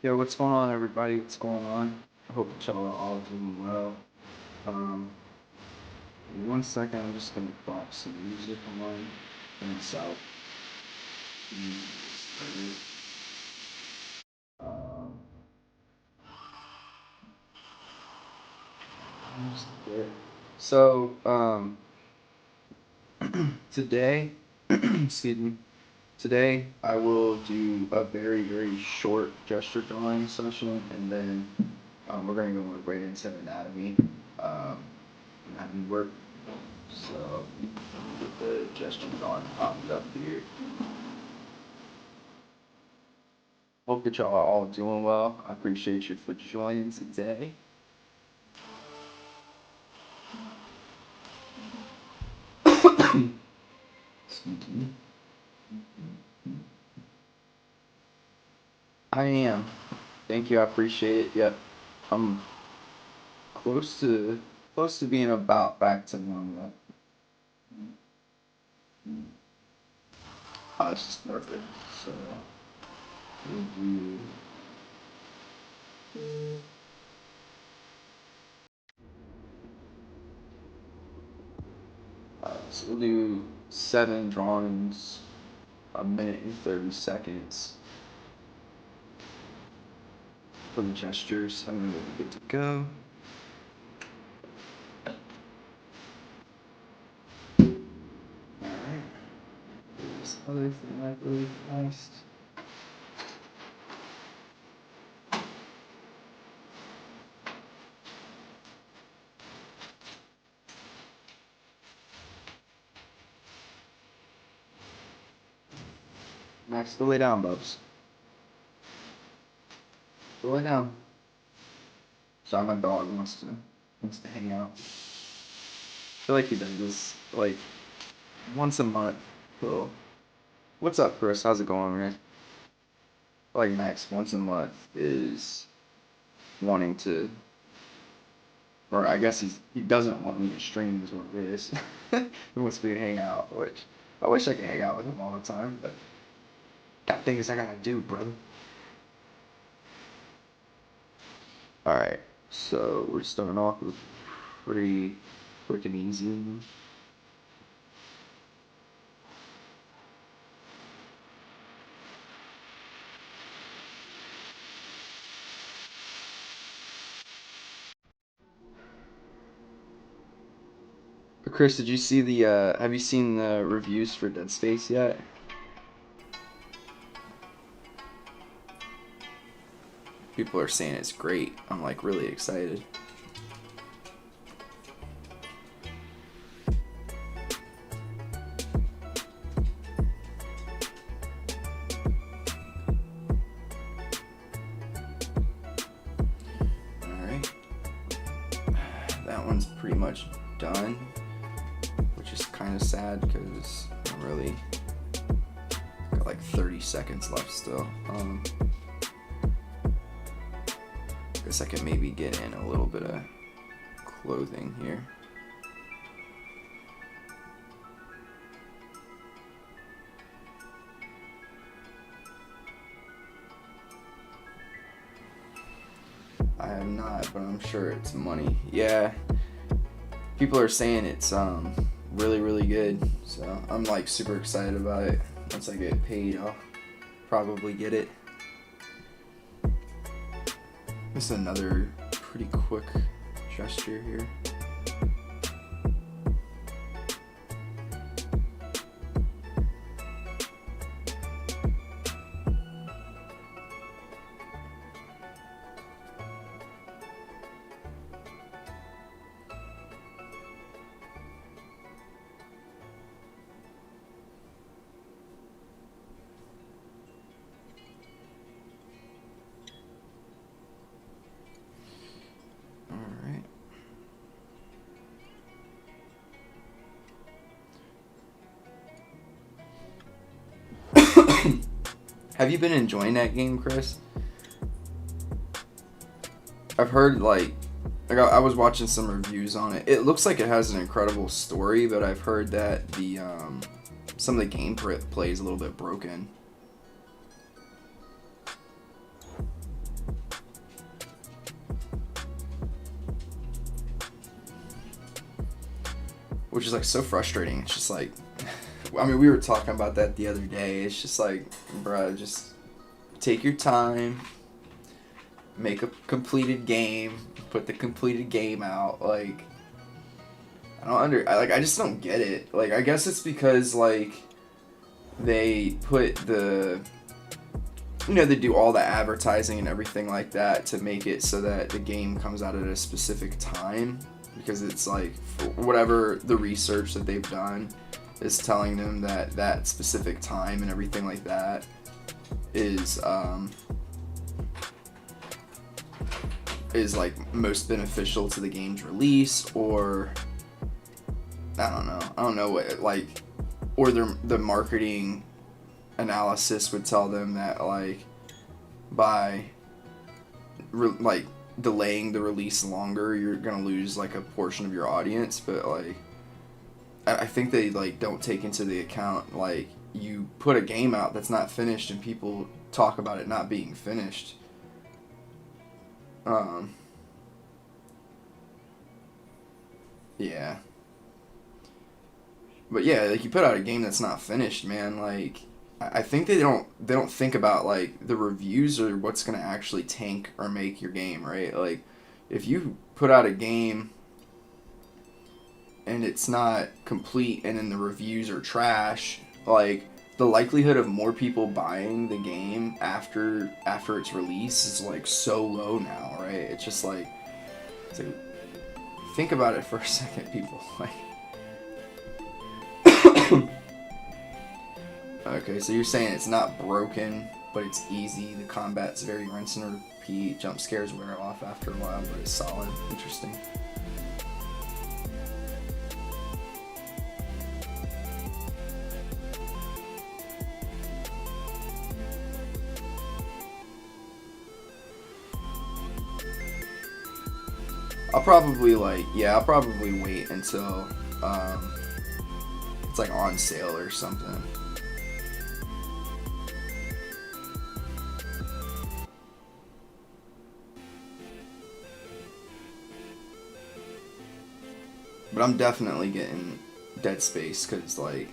Yo, what's going on, everybody? What's going on? I hope that y'all are all doing well. Um, One second, I'm just gonna pop some music on and it's out. Um, so, today, excuse me, today I will do a very, very short gesture drawing session, and then we're gonna go right into anatomy, anatomy work. So, get the gesture drawing popped up here. Hope that y'all are all doing well. I appreciate you for joining today. Excuse me. I am. Thank you. I appreciate it. Yep. I'm close to being about back to normal. I was just nervous. So we'll do, we'll do 7 drawings, a minute and 30 seconds for the gestures. I'm good to go. Alright. This other thing I really nice. Max, go lay down, Bubs. Go lay down. Sorry, my dog wants to hang out. I feel like he does this like once a month. So, what's up, Chris? How's it going, man? Like Max once a month is wanting to, or I guess he doesn't want me to stream is what it is. He wants me to hang out, which I wish I could hang out with him all the time, but got things I gotta do, brother. All right, so we're starting off with pretty quick and easy. Chris, did you see the have you seen the reviews for Dead Space yet? People are saying it's great. I'm like really excited. Alright. That one's pretty much done, which is kind of sad because I'm really got like 30 seconds left still. Guess I could maybe get in a little bit of clothing here. I have not, but I'm sure it's money. Yeah, people are saying it's really, really good, so I'm like super excited about it. Once I get paid, I'll probably get it. This is another pretty quick gesture here. Have you been enjoying that game, Chris? I've heard like I was watching some reviews on it. It looks like it has an incredible story, but I've heard that the some of the gameplay is a little bit broken. which is like so frustrating. It's just like, I mean, we were talking about that the other day. It's just like, bruh, just take your time, make a completed game, put the completed game out. Like, I just don't get it. Like, I guess it's because like they put the, you know, they do all the advertising and everything like that to make it so that the game comes out at a specific time, because it's like, for whatever the research that they've done is telling them that that specific time and everything like that is like most beneficial to the game's release, or I don't know what, like, or the marketing analysis would tell them that like by like delaying the release longer, you're gonna lose like a portion of your audience. But like I think they like don't take into the account, like, you put a game out that's not finished and people talk about it not being finished. Yeah. But yeah, like, you put out a game that's not finished, man, like, I think they don't think about like the reviews or what's gonna actually tank or make your game, right? Like, if you put out a game and it's not complete and then the reviews are trash, like, the likelihood of more people buying the game after its release is like so low now, right? It's just like, think about it for a second, people. Like, okay, so you're saying it's not broken, but it's easy. The combat's very rinse and repeat. Jump scares wear off after a while, but it's solid. Interesting. I'll probably wait until it's like on sale or something. But I'm definitely getting Dead Space because like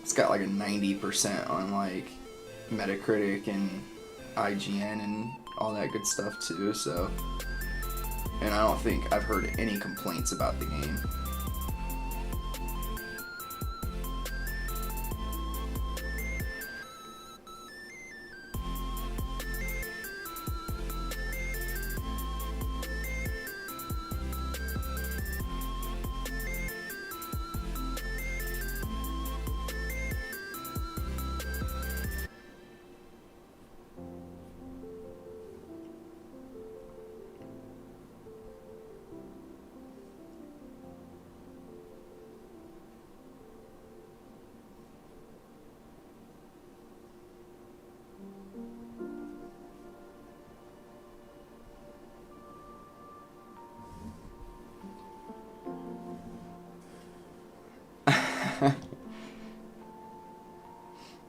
it's got like a 90% on like Metacritic and IGN and all that good stuff too. So, and I don't think I've heard any complaints about the game.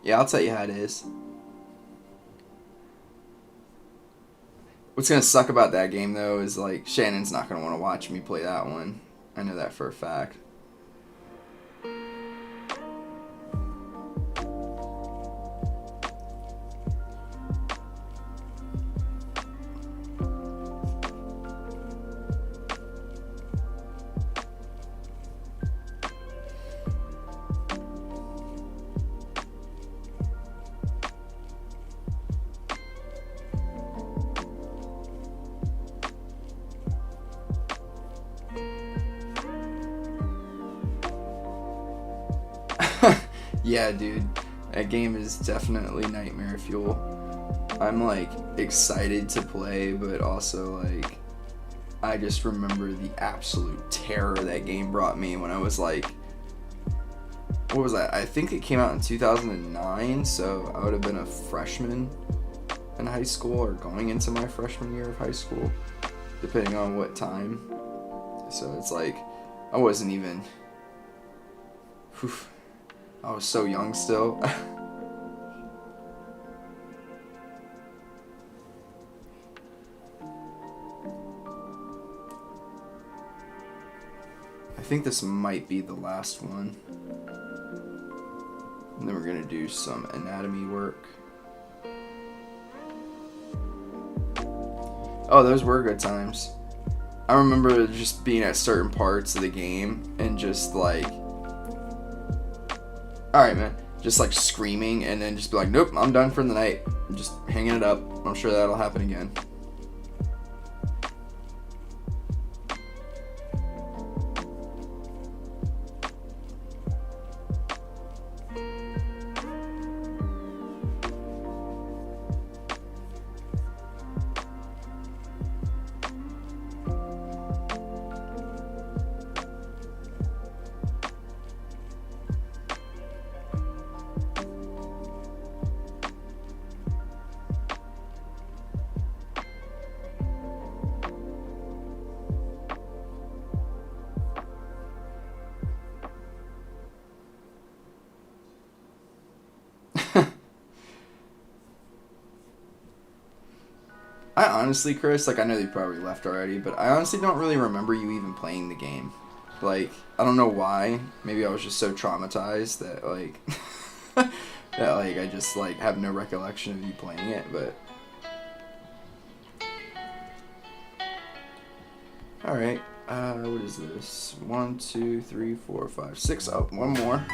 Yeah, I'll tell you how it is. What's gonna suck about that game though is like Shannon's not gonna want to watch me play that one. I know that for a fact. Yeah, dude, that game is definitely nightmare fuel. I'm like excited to play, but also like I just remember the absolute terror that game brought me when I was like, what was that? I think it came out in 2009, so I would have been a freshman in high school or going into my freshman year of high school, depending on what time. So it's like I wasn't even. Whew, I was so young still. I think this might be the last one. And then we're gonna do some anatomy work. Oh, those were good times. I remember just being at certain parts of the game and just like, alright man, just like screaming and then just be like, nope, I'm done for the night. I'm just hanging it up. I'm sure that'll happen again. I honestly, Chris, like I know you probably left already, but I honestly don't really remember you even playing the game. Like, I don't know why. Maybe I was just so traumatized that like that like I just like have no recollection of you playing it, but alright. What is this? 1, 2, 3, 4, 5, 6. Oh, one more.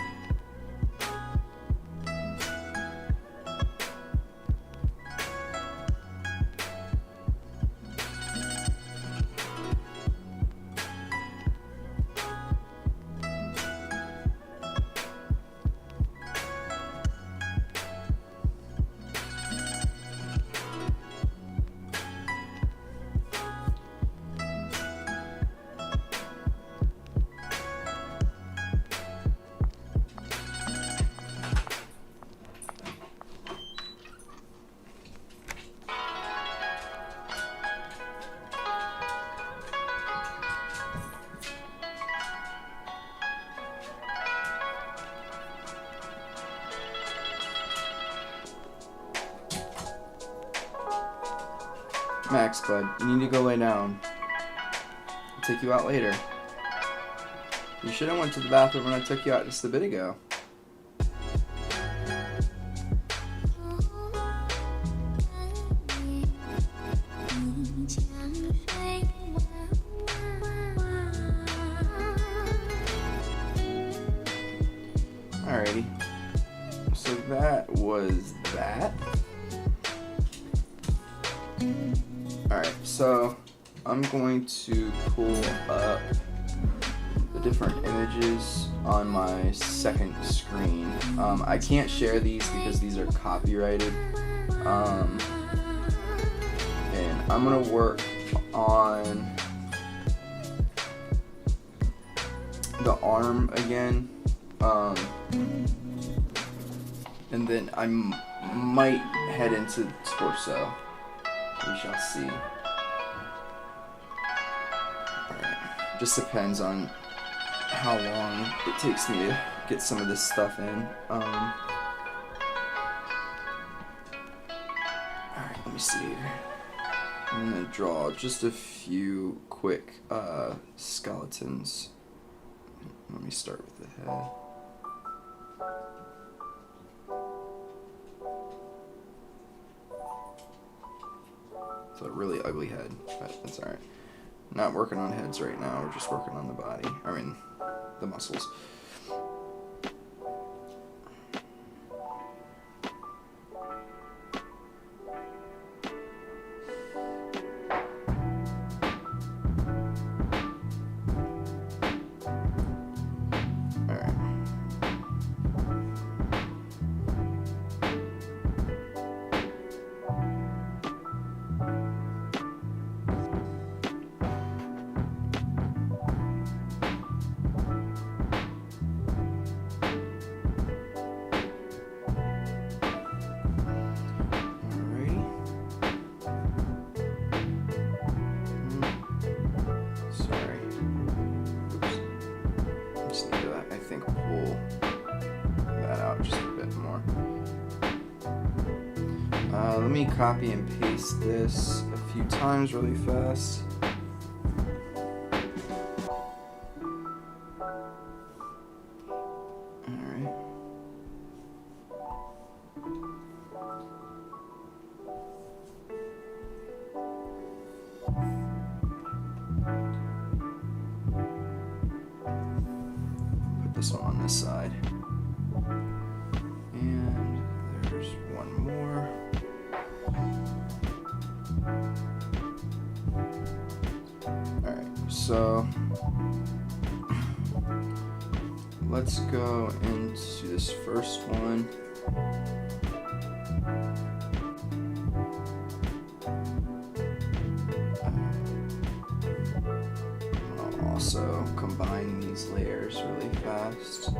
Max, bud, you need to go lay down. I'll take you out later. You should have went to the bathroom when I took you out just a bit ago. Alrighty. So that was that. Alright, so I'm going to pull up the different images on my second screen. I can't share these because these are copyrighted. And I'm going to work on the arm again. And then I might head into the torso. We shall see. Alright. Just depends on how long it takes me to get some of this stuff in. Alright, let me see here. I'm gonna draw just a few quick skeletons. Let me start with the head. It's a really ugly head, but that's alright. Not working on heads right now, we're just working on the body. I mean, the muscles. Let me copy and paste this a few times really fast. so let's go into this first one. I'll also combine these layers really fast.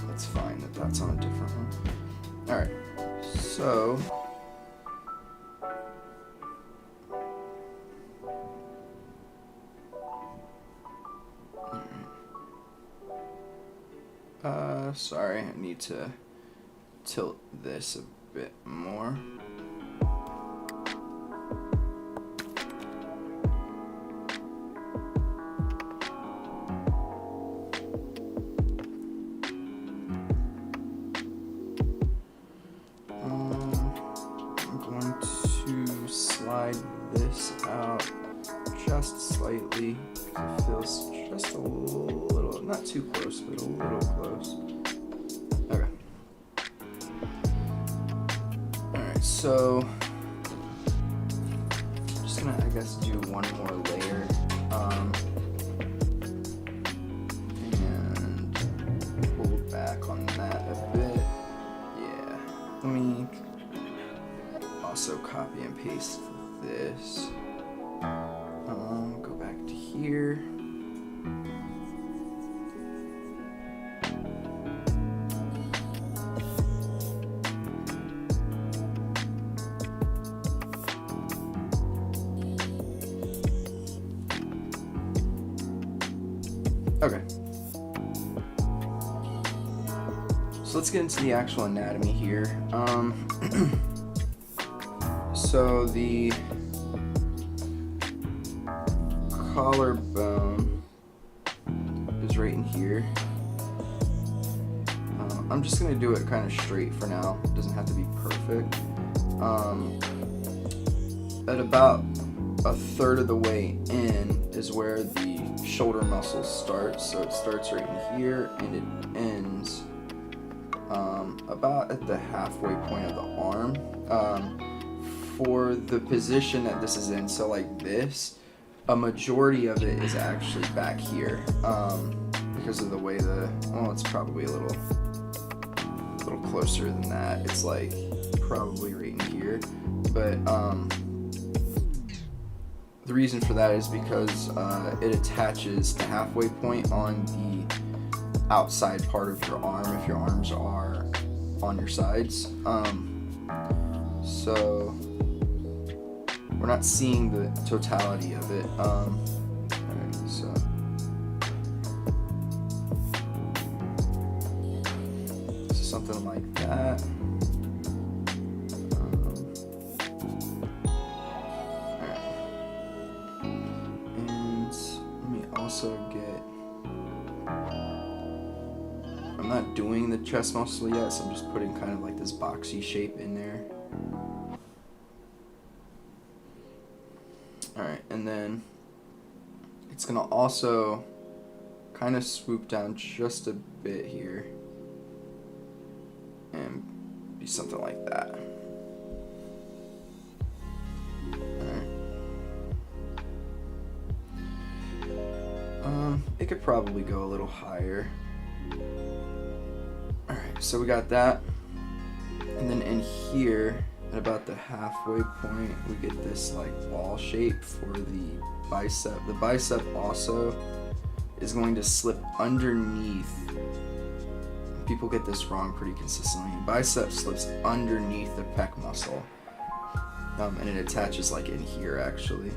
That's fine that that's on a different one. Alright, so sorry, I need to tilt this a bit more. I'm going to slide this out just slightly because it feels just a little, not too close, but a little close. Okay. Alright, so I'm just gonna, I guess, do one more layer. And pull back on that a bit. Yeah. Let me also copy and paste this. Go back to here. Okay. So let's get into the actual anatomy here. So the collarbone is right in here. I'm just gonna do it kind of straight for now. It doesn't have to be perfect. At about a third of the way in is where the shoulder muscles start. So it starts right in here and it ends about at the halfway point of the arm. For the position that this is in, so like this, a majority of it is actually back here because of the way well, it's probably a little closer than that. It's like probably right in here, but the reason for that is because it attaches the halfway point on the outside part of your arm if your arms are on your sides. So we're not seeing the totality of it. Alright, so something like that. I'm not doing the chest muscle yet, so I'm just putting kind of like this boxy shape in there. Alright, and then it's gonna also kind of swoop down just a bit here and be something like that. It could probably go a little higher. Alright, so we got that. And then in here, at about the halfway point, we get this like ball shape for the bicep. The bicep also is going to slip underneath. People get this wrong pretty consistently. Bicep slips underneath the pec muscle. And it attaches like in here actually.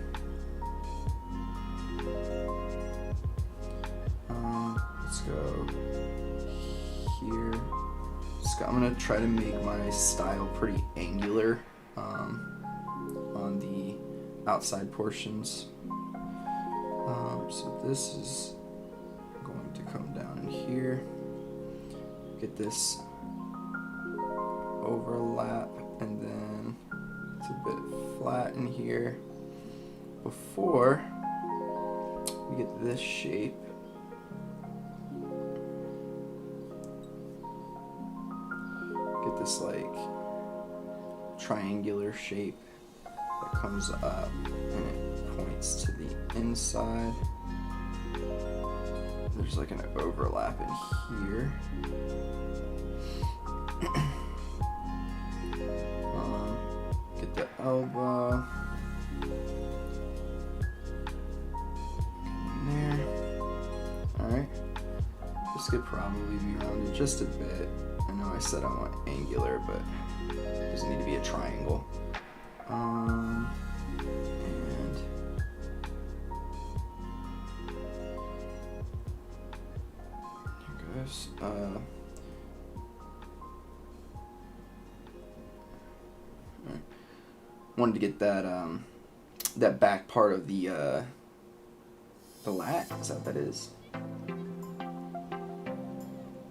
Let's go here. I'm gonna try to make my style pretty angular on the outside portions. So this is going to come down in here. Get this overlap, and then it's a bit flat in here before we get this shape. Get this like triangular shape that comes up and it points to the inside. There's like an overlap in here. Get the elbow. In there. Alright. This could probably be rounded just a bit. I know I said I want angular, but it doesn't need to be a triangle. And here goes. Wanted to get that that back part of the lat. Is that what that is?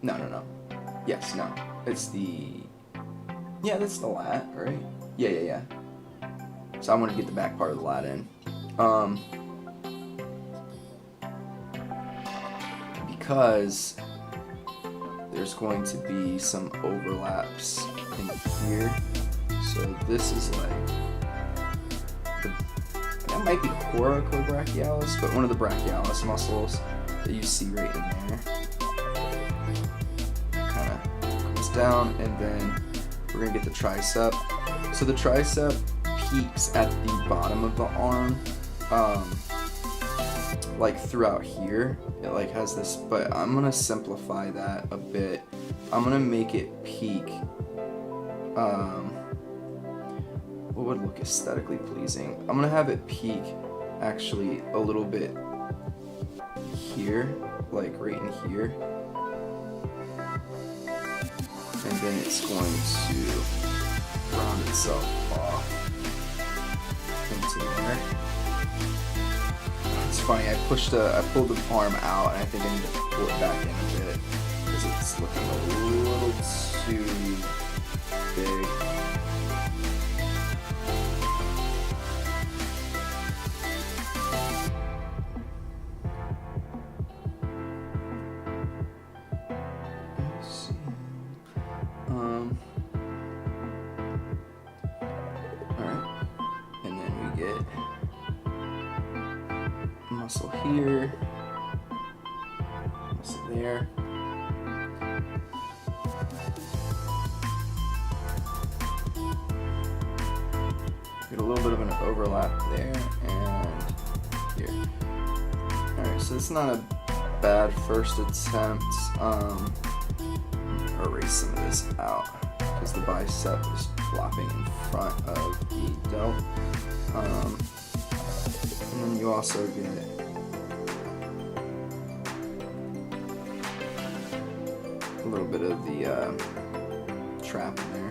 No. Yes, no. It's the... Yeah, that's the lat, right? Yeah. So I want to get the back part of the lat in. Because there's going to be some overlaps in here. So this is like... that might be coracobrachialis, but one of the brachialis muscles that you see right in there. Down, and then we're gonna get the tricep. So the tricep peaks at the bottom of the arm, like throughout here. It like has this, but I'm gonna simplify that a bit. I'm gonna make it peak. What would look aesthetically pleasing? I'm gonna have it peak actually a little bit here, like right in here. And then it's going to round itself off into there. It's funny, I pulled the arm out, and I think I need to pull it back in a bit because it's looking a little too big. Muscle here, muscle there. Get a little bit of an overlap there and here. Alright, so it's not a bad first attempt. Erase some of this out because the bicep is flopping in front of the delt. And then you also get a little bit of the trap in there.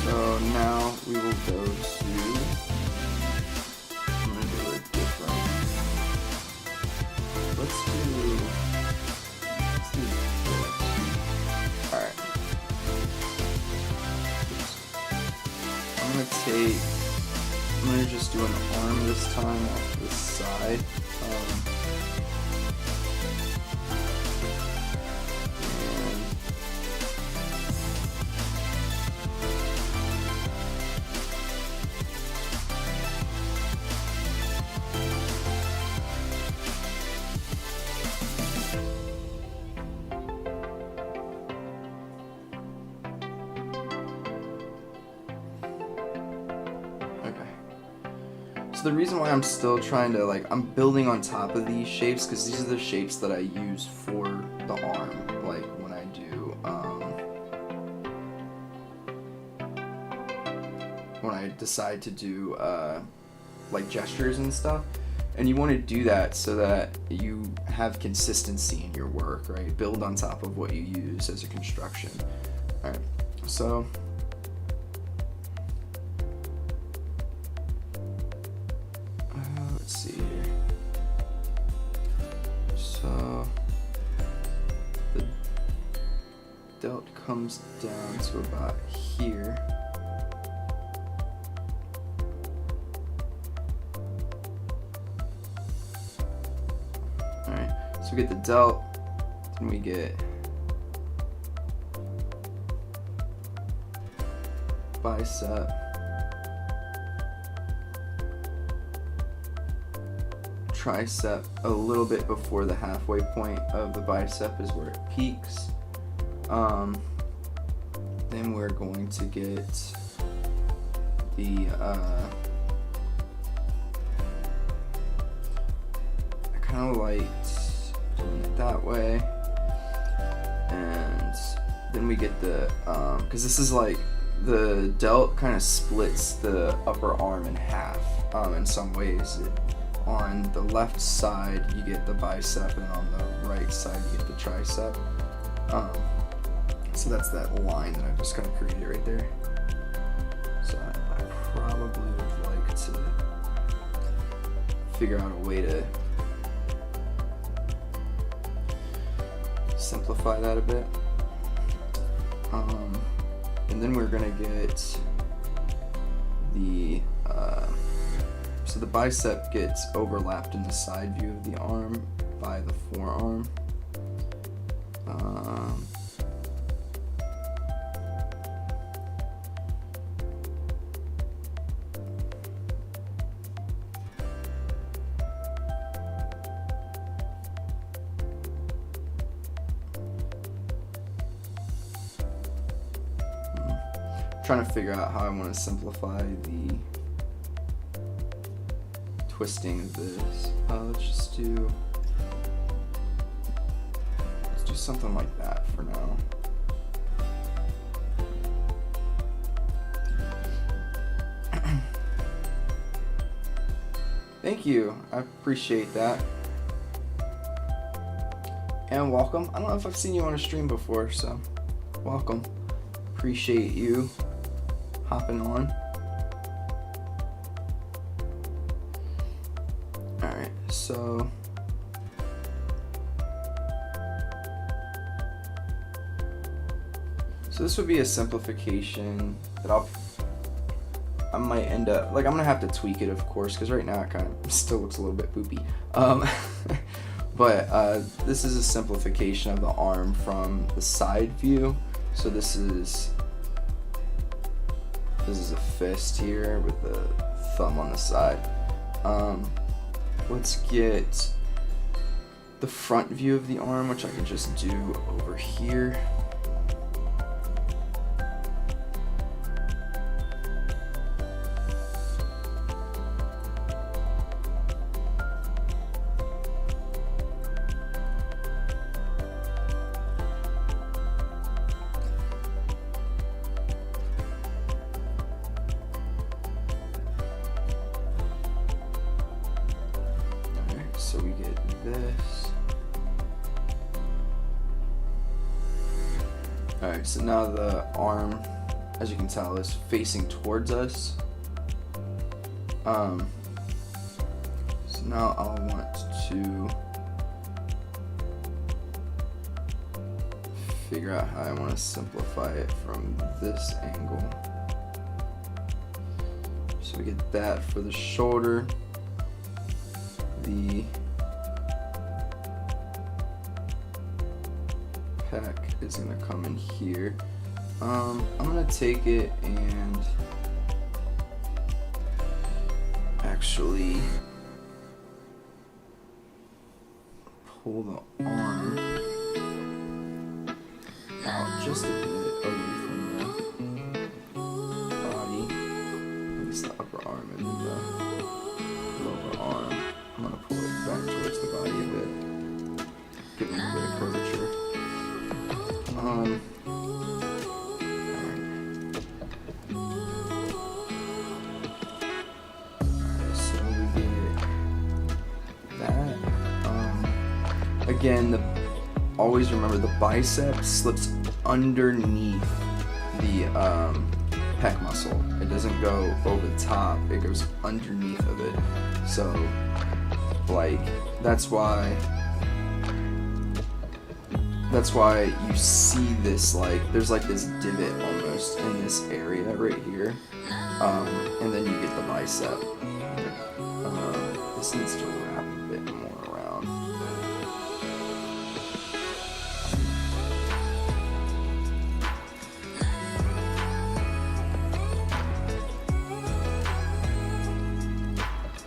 So now we will go to, I'm going to do it different. Let's do this. Alright. I'm going to just do an arm this time off to the side. So the reason why I'm still trying to, like, I'm building on top of these shapes because these are the shapes that I use for the arm, like when I do, when I decide to do, like gestures and stuff. And you want to do that so that you have consistency in your work, right? Build on top of what you use as a construction. All right, so. Let's see here. So the delt comes down to about here. Alright, so we get the delt, then we get bicep, tricep. A little bit before the halfway point of the bicep is where it peaks. Then we're going to get the I kind of liked doing it that way, and then we get the because this is like the delt kind of splits the upper arm in half in some ways. On the left side you get the bicep, and on the right side you get the tricep. So that's that line that I just kind of created right there. So I probably would like to figure out a way to simplify that a bit. And then we're gonna get the so the bicep gets overlapped in the side view of the arm by the forearm. Trying to figure out how I want to simplify the twisting of this. Let's do something like that for now. Thank you, I appreciate that. And welcome. I don't know if I've seen you on a stream before, so welcome. Appreciate you hopping on. Alright, so this would be a simplification that I might end up, like, I'm gonna have to tweak it, of course, because right now it kind of still looks a little bit poopy. But this is a simplification of the arm from the side view. So this is a fist here with the thumb on the side. Let's get the front view of the arm, which I can just do over here. So we get this. Alright, so now the arm, as you can tell, is facing towards us. So now I'll want to figure out how I want to simplify it from this angle. So we get that for the shoulder. The pec is gonna come in here. I'm gonna take it and actually pull the arm out just a bit away from the body, at least the upper arm and the lower arm. I'm gonna pull it back towards the body a bit, give it a bit of curvature. Alright. So we get that. Again, always remember the bicep slips underneath the pec muscle. It doesn't go over the top, it goes underneath of it. So, like, that's why that's why you see this, like, there's like this divot almost in this area right here. And then you get the bicep. This needs to wrap a bit more around.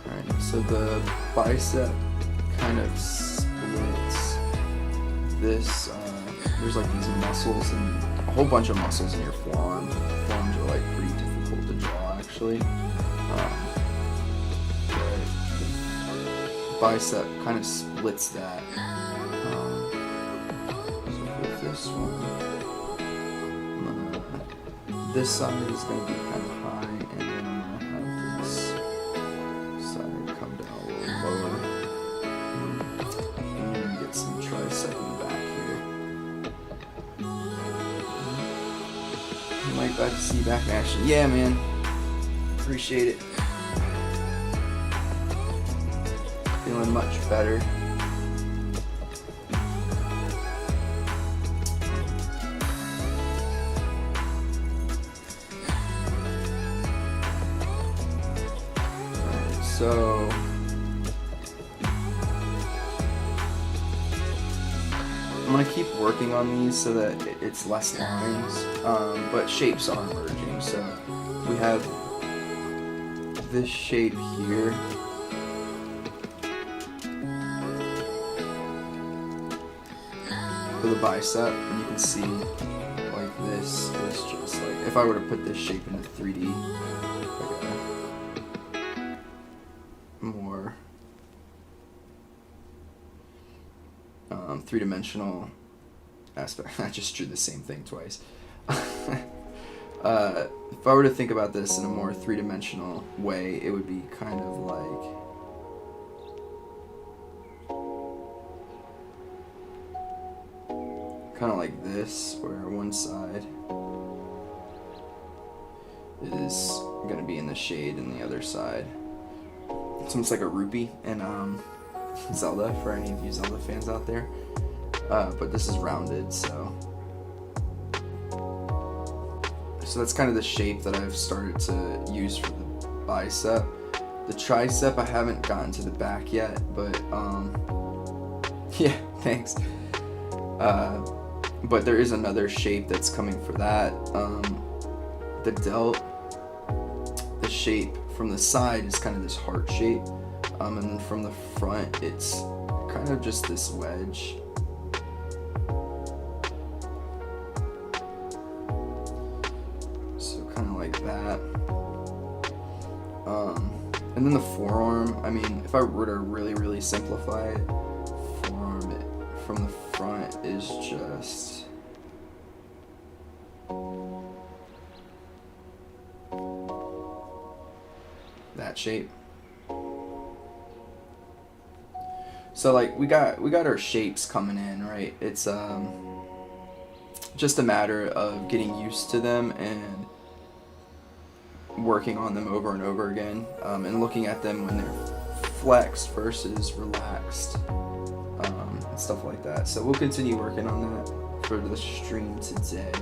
Alright, so the bicep kind of splits this, there's like these muscles and a whole bunch of muscles in your forearm. Forearms are like pretty difficult to draw actually. Bicep kind of splits that. So with this one, this side is going to be kind of high, and then I'm going to have this side come down a little lower. And then get some tricep in the back here. Mike, glad to see you back in action. Yeah, man. Appreciate it. Feeling much better. Alright, so I'm gonna keep working on these so that it's less lines, but shapes are emerging. So we have this shape here. For the bicep, and you can see like this is just like, if I were to put this shape into 3D, like a more three-dimensional aspect. I just drew the same thing twice. If I were to think about this in a more three-dimensional way, it would be kind of like this, where one side is going to be in the shade and the other side, it's almost like a rupee in Zelda, for any of you Zelda fans out there, but this is rounded, so that's kind of the shape that I've started to use for the bicep. The tricep I haven't gotten to the back yet, but yeah, thanks. But there is another shape that's coming for that. The delt, the shape from the side is kind of this heart shape, and then from the front it's kind of just this wedge. So kind of like that. And then the forearm, I mean, if I were to really simplify it, forearm from the front is just that shape. So like we got our shapes coming in, right? It's just a matter of getting used to them and working on them over and over again, and looking at them when they're flexed versus relaxed, and stuff like that. So we'll continue working on that for the stream today.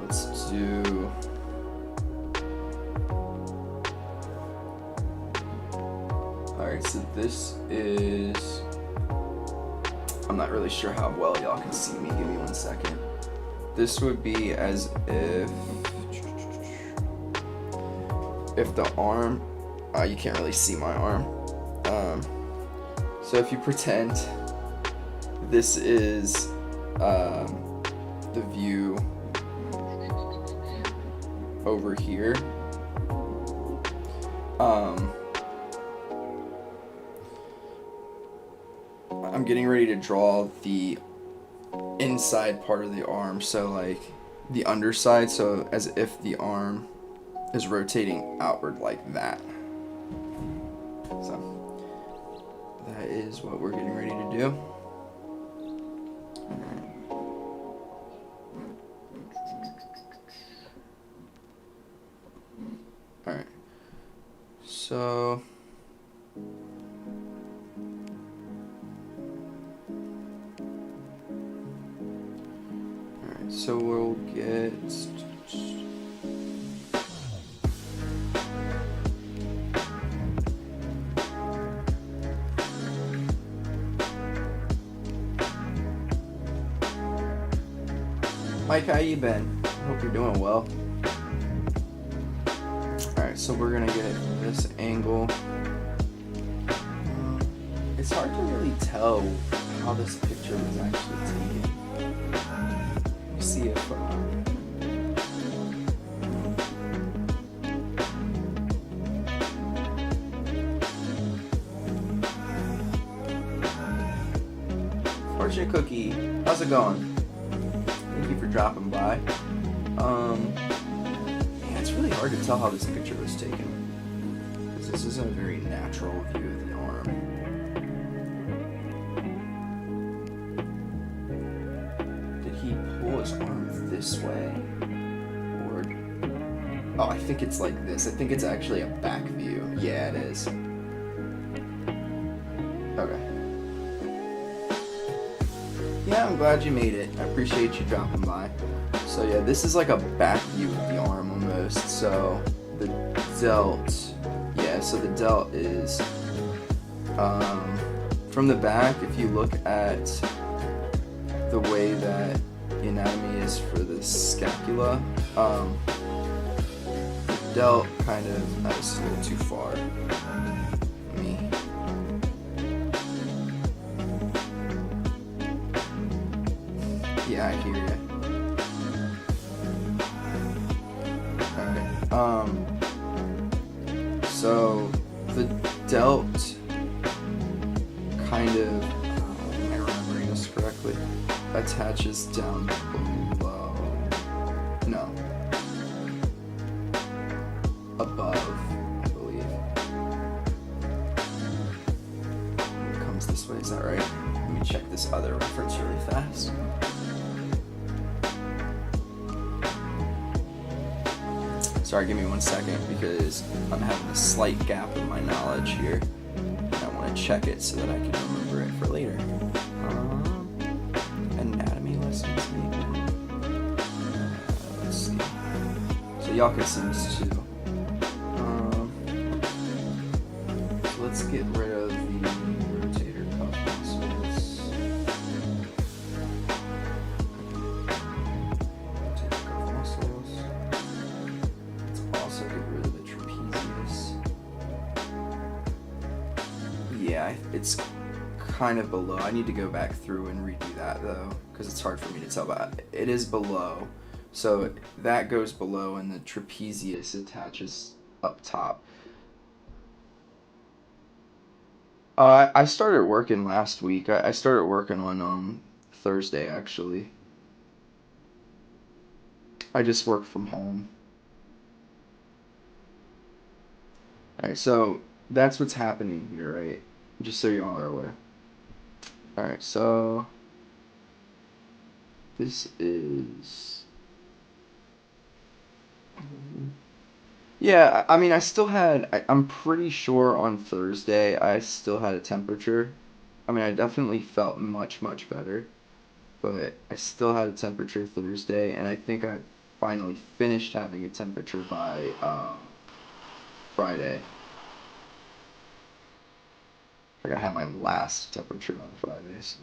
Let's do alright, so this is, I'm not really sure how well y'all can see me, give me 1 second. This would be as if the arm, you can't really see my arm, so if you pretend this is the view over here, I'm getting ready to draw the inside part of the arm, so like the underside, so as if the arm is rotating outward like that. So that is what we're getting ready to do. Alright, so Mike, how you been? Hope you're doing well. Alright, so we're gonna get it from this angle. It's hard to really tell how this picture was actually taken. Let me see if Fortune Cookie, how's it going? Thank you for dropping by. Yeah, it's really hard to tell how this picture was taken, because this isn't a very natural view of the arm. Did he pull his arm this way? Or... Oh, I think it's like this. I think it's actually a back view. Yeah, it is. Okay. Yeah, I'm glad you made it. I appreciate you dropping by. So yeah, this is like a back view of the arm almost. So the delt, yeah, so the delt is from the back. If you look at the way that the anatomy is for the scapula, the delt kind of, that was a little too far. Yeah, I hear you. Alright, so the delt kind of, am I remembering this correctly, attaches down below, no, above, I believe. It comes this way, is that right? Let me check this other reference really fast. Sorry, give me 1 second because I'm having a slight gap in my knowledge here. I want to check it so that I can remember it for later. Anatomy lessons, maybe? Let's see. So y'all can see this too. So let's get rid of the rotator cuff muscles. Rotator cuff muscles. Also get rid of the trapezius. Yeah, it's kind of below. I need to go back through and redo that though, because it's hard for me to tell, but it is below. So that goes below and the trapezius attaches up top. I started working last week. I started working on Thursday actually. I just work from home. Alright, so that's what's happening here, right? Just so you all are aware. Alright, so this is... Yeah, I mean, I'm pretty sure on Thursday I still had a temperature. I mean, I definitely felt much, much better. But I still had a temperature Thursday, and I think I finally finished having a temperature by Friday. Like I had my last temperature on Friday, so.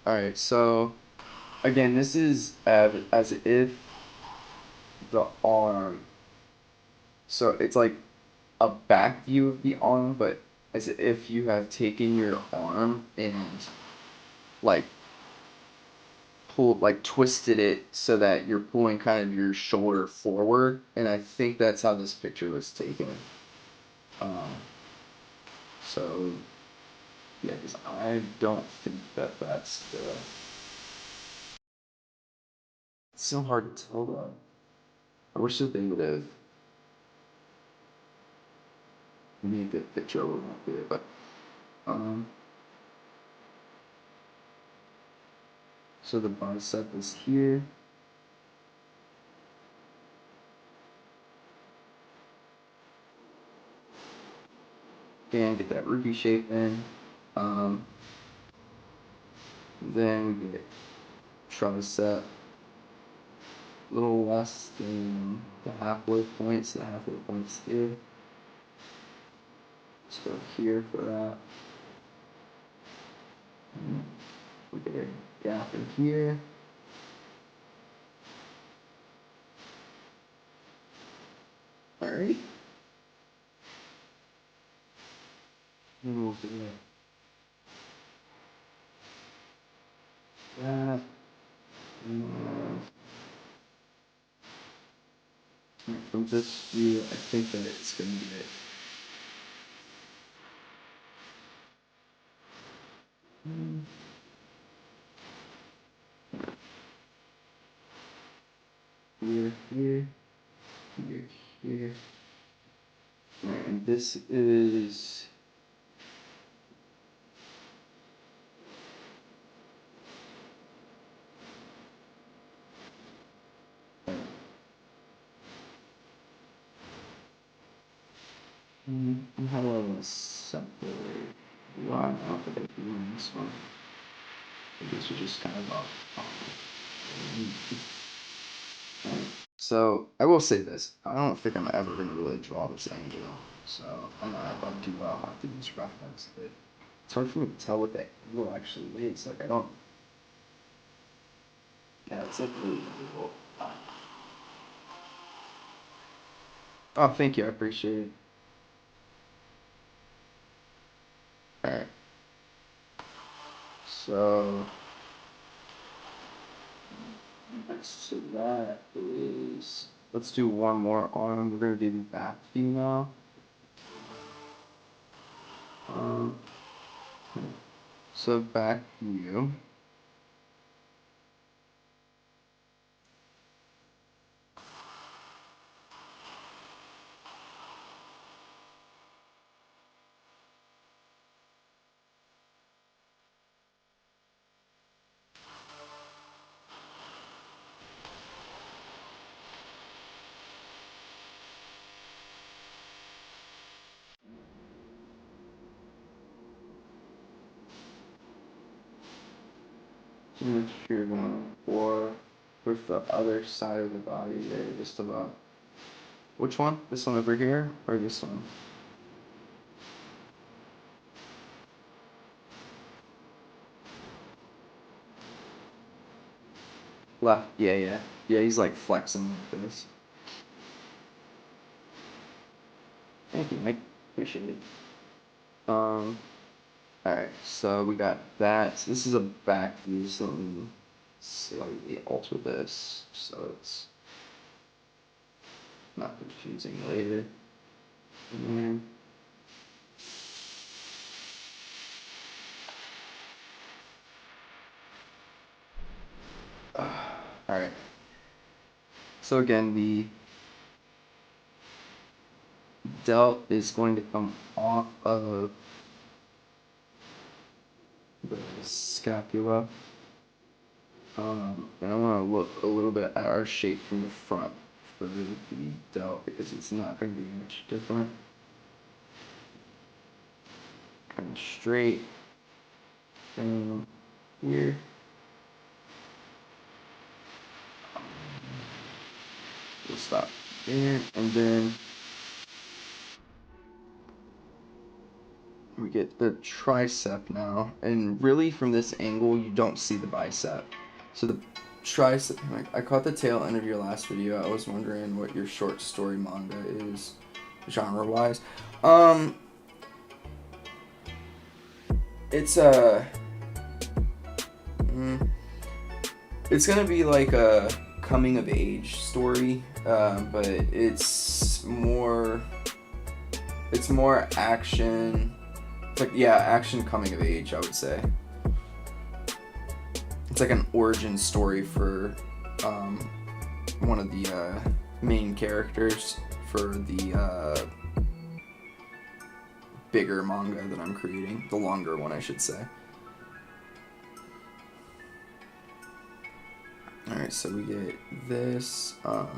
Alright, so again, this is as if the arm, so it's like a back view of the arm, but as if you have taken your arm and like twisted it so that you're pulling kind of your shoulder forward, and I think that's how this picture was taken. So yeah, because I don't think that that's the... It's so hard to tell though. I wish that they would have made the picture a little more clear, but so the bicep is here. And get that ruby shape in. Then we get tricep, a little less than the halfway points. The halfway points here. Let's go here for that. We get a gap in here. Alright. And we'll do that. From this view, I think that it's going to be it. Here, here, here, here. And this is how do I want to separate? Well, I don't know if I can do this one. I guess we just kind of So I will say this: I don't think I'm ever gonna really draw this angle, so I'm not about to have to use reference. It's hard for me to tell what that angle actually is. Like I don't. Yeah, it's like really difficult. Oh, thank you. I appreciate it. Alright. So next to that is, let's do one more arm. We're gonna do the back view now. So back view. So make sure you're going for with the other side of the body there, just about. Which one? This one over here or this one? Left. Yeah, yeah. Yeah, he's like flexing like this. Thank you, Mike. Appreciate it. Alright, so we got that. So this is a back view, so let me slightly alter this so it's not confusing later. And alright. So again, the delt is going to come off of the scapula. And I want to look a little bit at our shape from the front for the delt because it's not going to be much different. Kind of straight down here. We'll stop there, and then we get the tricep now, and really from this angle you don't see the bicep. So the tricep, I caught the tail end of your last video. I was wondering what your short story manga is genre wise. It's it's gonna be like a coming of age story, but it's more action. It's like, yeah, action coming of age, I would say. It's like an origin story for one of the main characters for the bigger manga that I'm creating, the longer one, I should say. Alright, so we get this. Alright,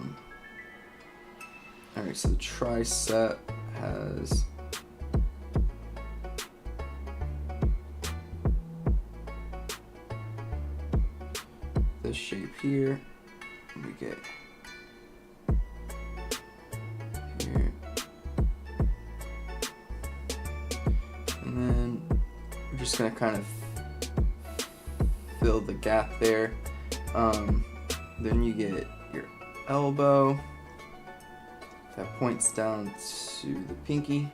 so the tricep has this shape here. We get here. And then we're just gonna kind of fill the gap there. Then you get your elbow. That points down to the pinky.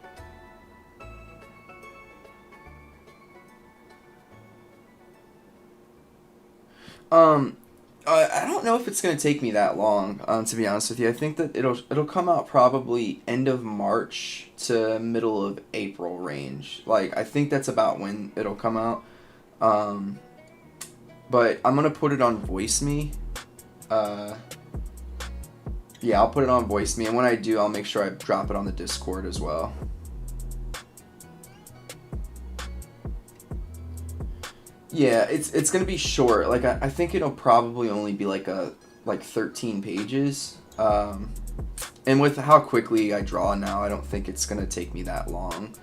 I don't know if it's gonna take me that long, to be honest with you. I think that it'll come out probably end of March to middle of April range. Like, I think that's about when it'll come out. But I'm gonna put it on Voice Me. Yeah, I'll put it on Voice Me, and when I do, I'll make sure I drop it on the Discord as well. Yeah, it's gonna be short. Like, I think it'll probably only be like 13 pages. And with how quickly I draw now, I don't think it's gonna take me that long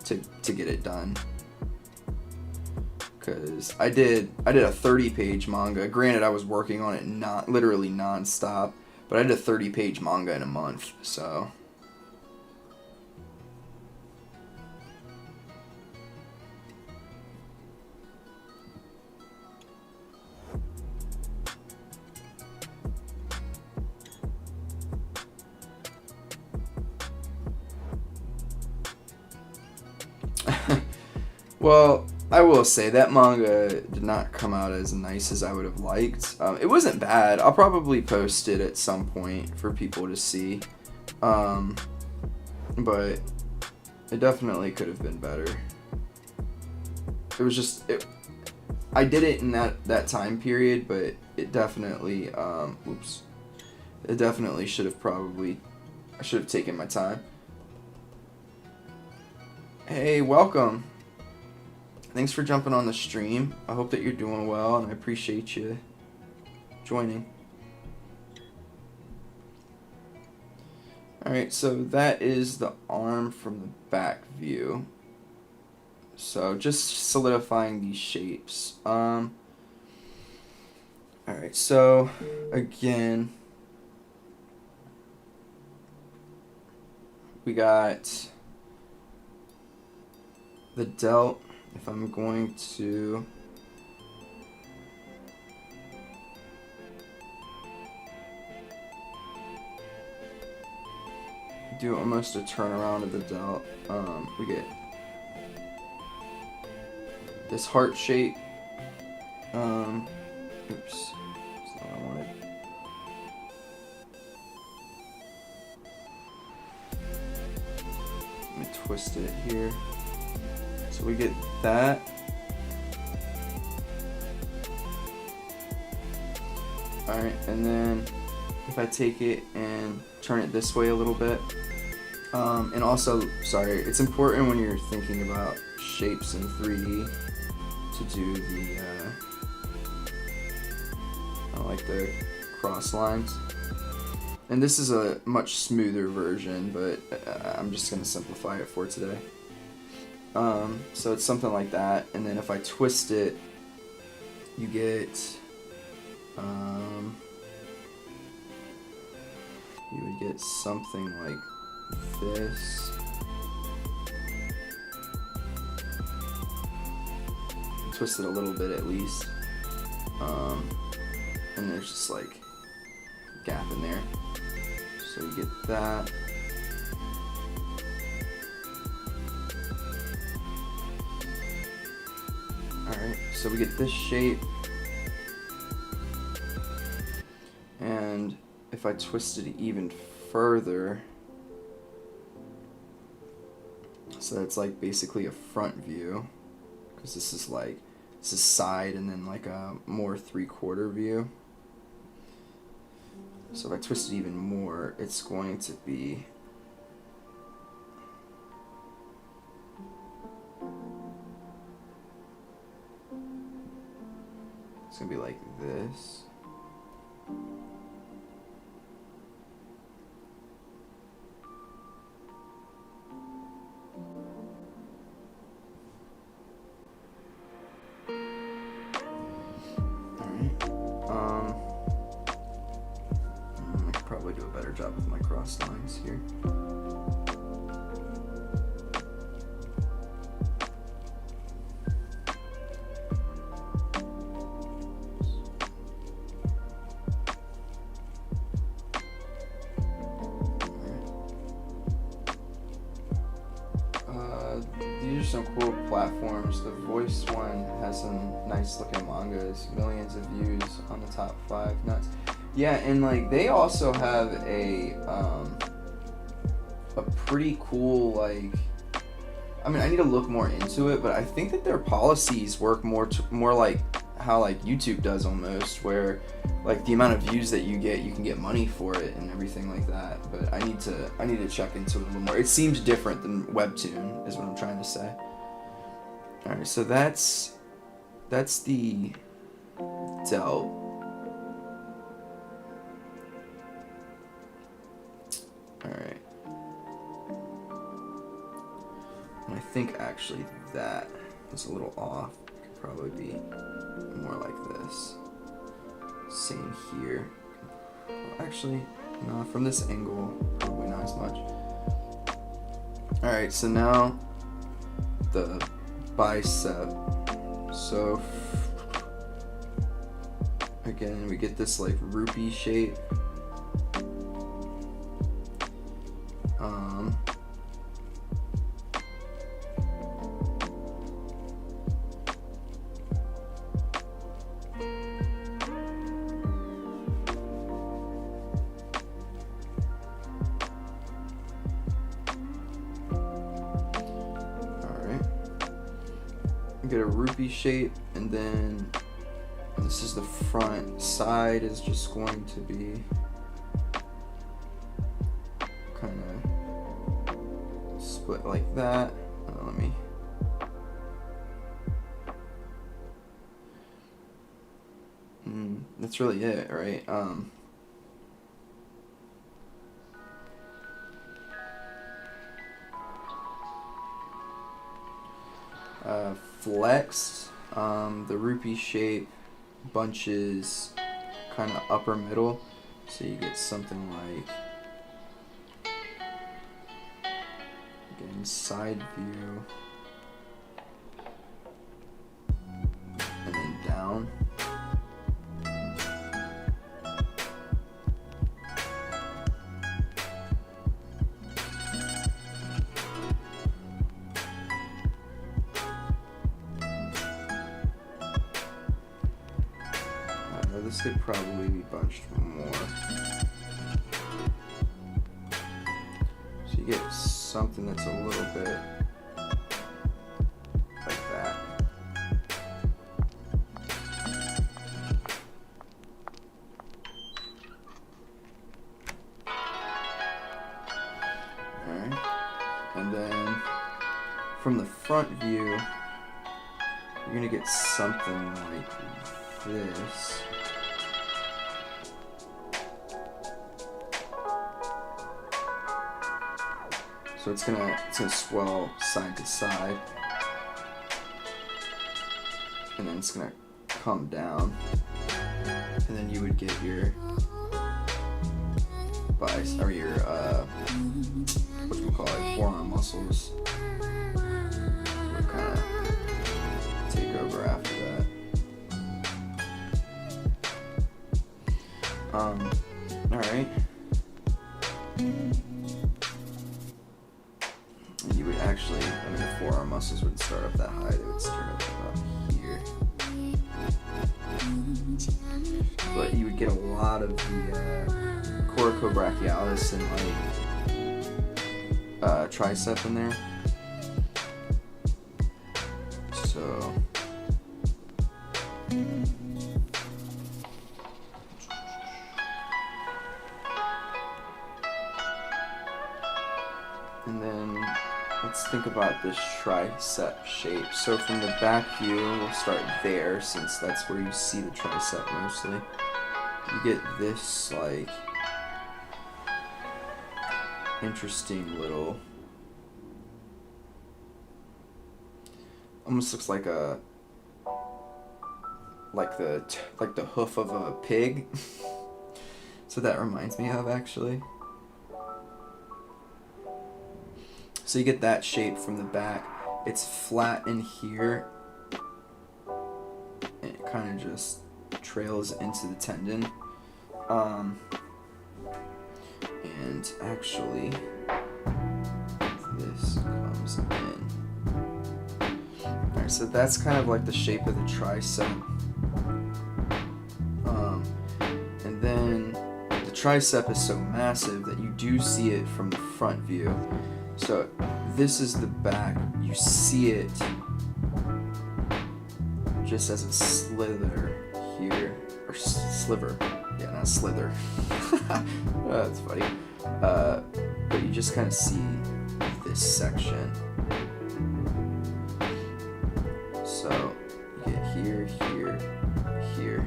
to get it done. Cause I did a 30-page manga. Granted, I was working on it literally non-stop, but I did a 30-page manga in a month. So. Well, I will say that manga did not come out as nice as I would have liked. It wasn't bad. I'll probably post it at some point for people to see. But it definitely could have been better. It was just... I did it in that time period, but it definitely... It definitely should have I should have taken my time. Hey, welcome. Thanks for jumping on the stream. I hope that you're doing well, and I appreciate you joining. Alright, so that is the arm from the back view. So just solidifying these shapes. Alright, so again, we got the delt. If I'm going to do almost a turnaround of the delt, we get this heart shape. Oops, that's not what I wanted. Let me twist it here. So we get that. Alright, and then if I take it and turn it this way a little bit. And also, sorry, it's important when you're thinking about shapes in 3D to do the, the cross lines. And this is a much smoother version, but I'm just going to simplify it for today. So it's something like that, and then if I twist it, you get, you would get something like this. Twist it a little bit at least, and there's just like a gap in there, so you get that. Alright, so we get this shape, and if I twist it even further, so it's like basically a front view, because this is side and then like a more 3/4 view. So if I twist it even more, it's going to be it's gonna be like this. I could probably do a better job with my cross lines here. some cool platforms. The voice one has some nice looking mangas, millions of views on the top 5. Nuts. Yeah, and like they also have a pretty cool like. I mean, I need to look more into it, but I think that their policies work more like how like YouTube does almost, where like the amount of views that you can get money for it and everything like that. But I need to check into it a little more. It seems different than Webtoon, is what I'm trying to say. All right, so that's the Delt. All right. And I think actually that is a little off. It could probably be more like this. Same here. Well, actually, no, from this angle, probably not as much. Alright, so now the bicep. So again, we get this like rupee shape. Get a rupee shape, and then this is the front. Side is just going to be kind of split like that. Let me. That's really it, right? Flex, the rupee shape bunches kind of upper middle, so you get something like, again, side view, and then down. This could probably be bunched more. So you get something that's a little bit like that. Alright. And then from the front view, you're gonna get something like this. So it's gonna swell side to side, and then it's gonna come down, and then you would get your biceps or your forearm muscles would kind of take over after that. All right. You would actually, I mean, the forearm muscles wouldn't start up that high, they would start up about here. But you would get a lot of the coracobrachialis and like tricep in there. So and then let's think about this tricep shape. So from the back view, we'll start there since that's where you see the tricep mostly. You get this like interesting little, almost looks like a like the hoof of a pig. So that reminds me of actually. So you get that shape from the back. It's flat in here, and it kind of just trails into the tendon. And actually, this comes in Alright, so that's kind of like the shape of the tricep. And then the tricep is so massive that you do see it from the front view. So this is the back. You see it just as a slither here, or sliver. Yeah, not slither. That's funny. But you just kind of see this section. So you get here, here, here.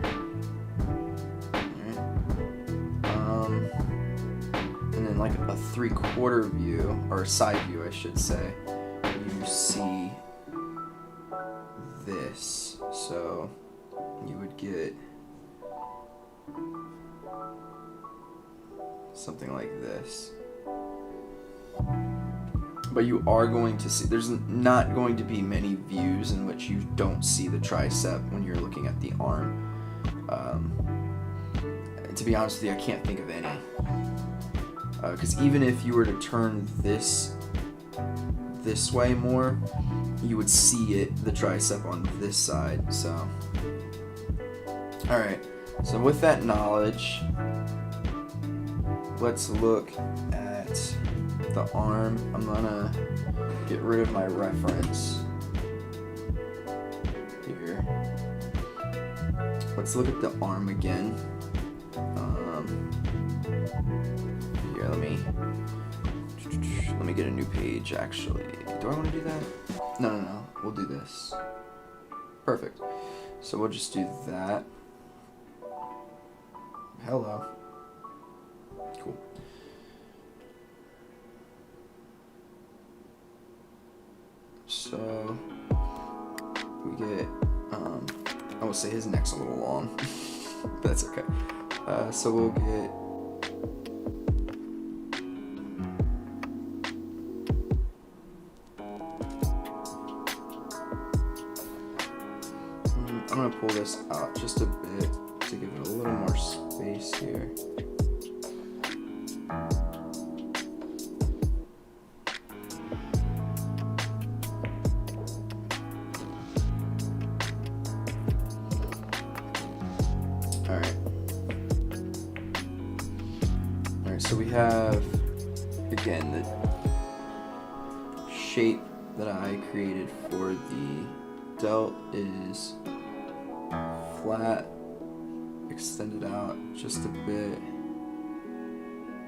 And then like a 3/4 view, or a side view I should say, you see this. So you would get something like this. But you are going to see, there's not going to be many views in which you don't see the tricep when you're looking at the arm. To be honest with you, I can't think of any. Because even if you were to turn this way more, you would see it, the tricep on this side. So, alright, so with that knowledge, let's look at the arm. I'm gonna get rid of my reference here. Let's look at the arm again. Here, let me get a new page. Actually, do I want to do that? No. We'll do this. Perfect. So we'll just do that. Hello. Cool. So we get, I will say his neck's a little long, but that's okay. So we'll get, I'm gonna pull this out just a bit to give it a little more space here. Alright, so we have, again, the shape that I created for the delt is flat, extended out just a bit,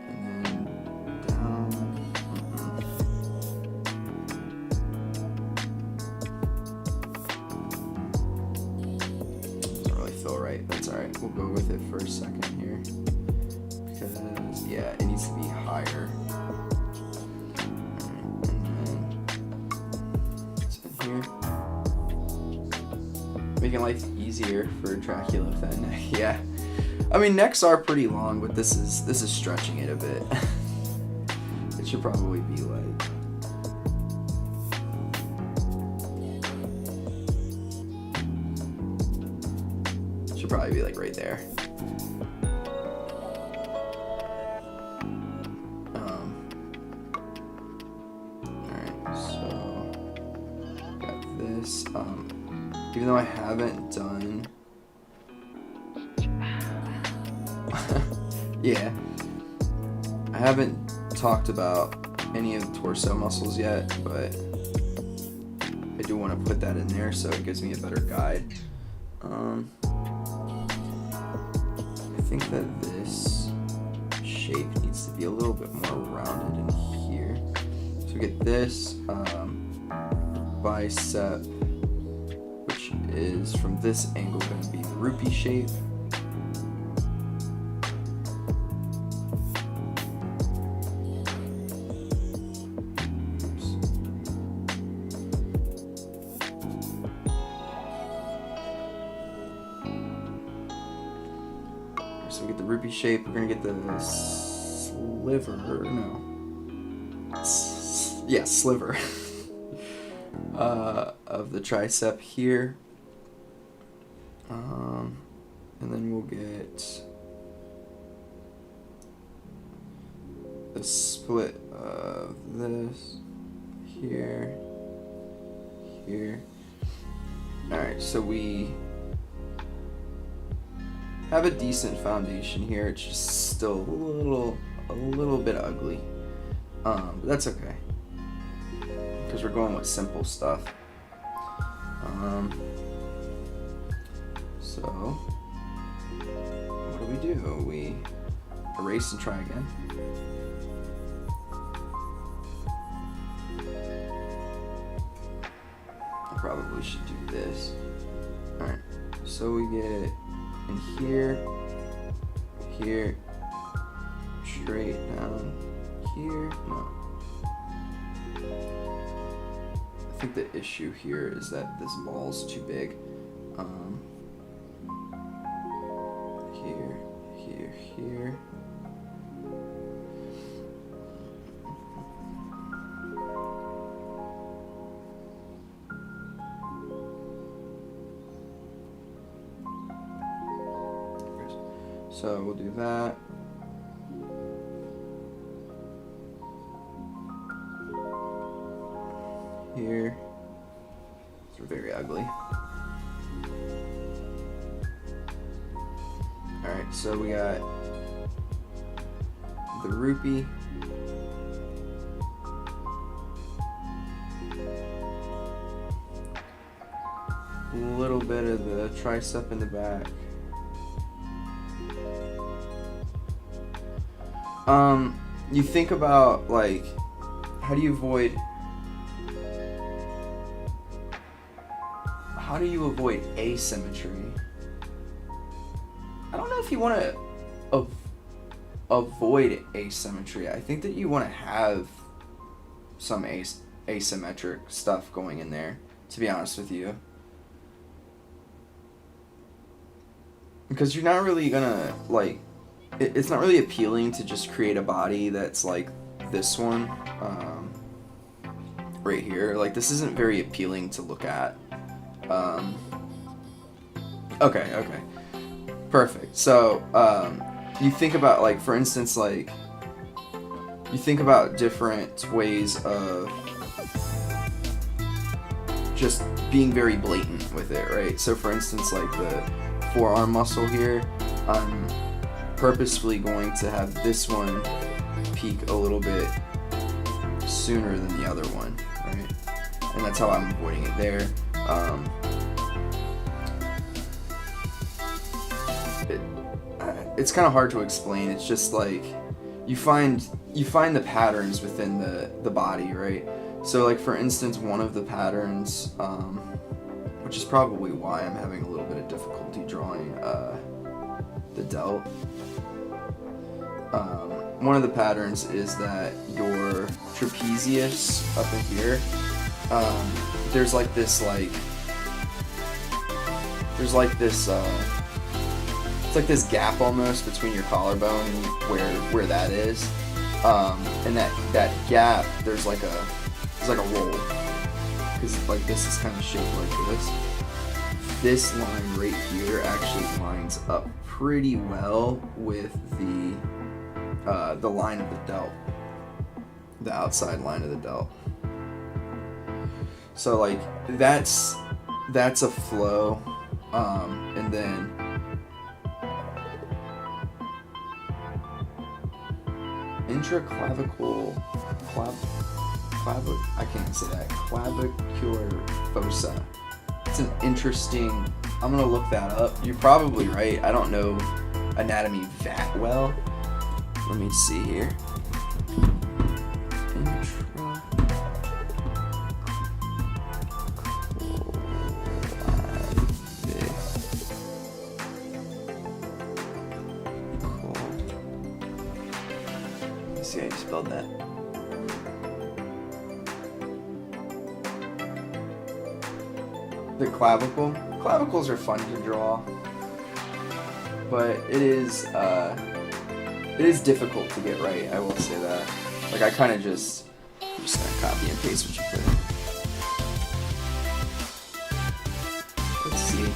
and then down. Doesn't really feel right. That's alright. We'll go with it for a second here. Because, yeah, it needs to be higher. Making life easier for Dracula then. Yeah. I mean, necks are pretty long, but this is stretching it a bit. It should probably be like, right there. Alright, so got this. Even though I haven't done yeah, I haven't talked about any of the torso muscles yet, but I do want to put that in there so it gives me a better guide. I think that this shape needs to be a little bit more rounded in here. So we get this bicep, which is from this angle going to be the rupee shape. So we get the rupee shape. We're gonna get the sliver. No. Yeah, sliver of the tricep here. And then we'll get the split of this here, here. Alright, so we have a decent foundation here. It's just still a little bit ugly. But that's okay, because we're going with simple stuff. So what do? We erase and try again. I probably should do this. Alright, so we get in here, here, straight down here. No. I think the issue here is that this ball's too big. Here. So we'll do that. Here. These are very ugly. Alright, so we got the rupee. A little bit of the tricep in the back. You think about, like, how do you avoid asymmetry? I don't know if you want to avoid asymmetry. I think that you want to have some asymmetric stuff going in there, to be honest with you. Because you're not really gonna, like, it's not really appealing to just create a body that's like this one, right here. Like, this isn't very appealing to look at. Okay. Perfect. So, you think about, like, for instance, like, you think about different ways of just being very blatant with it, right? So, for instance, like the forearm muscle here, I'm purposefully going to have this one peak a little bit sooner than the other one, right? And that's how I'm avoiding it there. It's kind of hard to explain. It's just like you find the patterns within the body, right? So, like, for instance, one of the patterns, which is probably why I'm having a little bit of difficulty drawing the delt. One of the patterns is that your trapezius up in here, there's like this, it's like this gap almost between your collarbone and where that is, and that gap, there's like a roll, because like this is kind of shaped like this. This line right here actually lines up pretty well with the line of the delt, the outside line of the delt. So, like, that's a flow, and then intraclavicular I can't say that, clavicular fossa. It's an interesting, I'm gonna look that up. You're probably right. I don't know anatomy that well. Let me see here. Let's see how you spelled that. The clavicle. Clavicles are fun to draw, but it is difficult to get right. I will say that. Like, I kind of I'm just gonna copy and paste what you put. Let's see.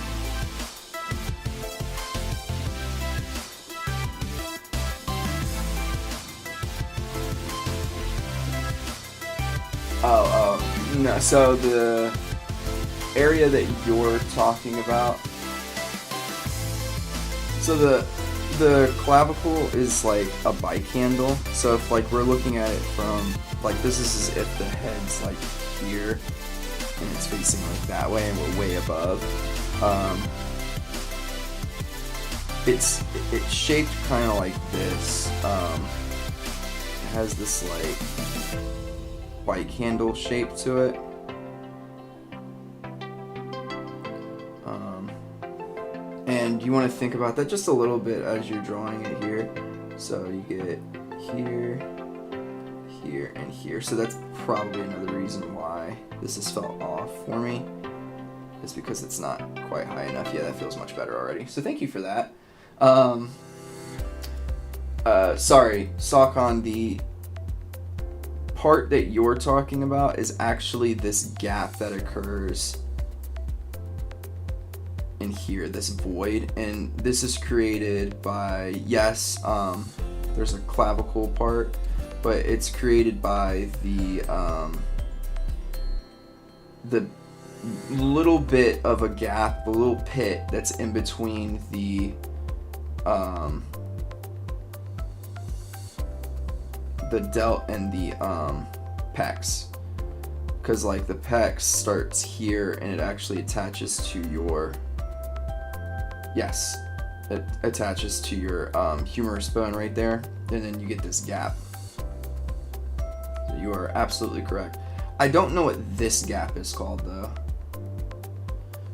Oh, no. So the area that you're talking about, so the clavicle is like a bike handle. So if like we're looking at it from like this is as if the head's like here and it's facing like that way and we're way above. It's shaped kind of like this. It has this like bike handle shape to it. And you want to think about that just a little bit as you're drawing it here. So you get here, here, and here. So that's probably another reason why this has felt off for me. Is because it's not quite high enough. Yeah, that feels much better already. So thank you for that. Sorry, Saucon, the part that you're talking about is actually this gap that occurs in here, this void, and this is created by, yes, there's a clavicle part, but it's created by the little bit of a gap, the little pit that's in between the delt and the pecs, because like the pecs starts here and it actually attaches to your it attaches to your humerus bone right there, and then you get this gap. So you are absolutely correct. I don't know what this gap is called though.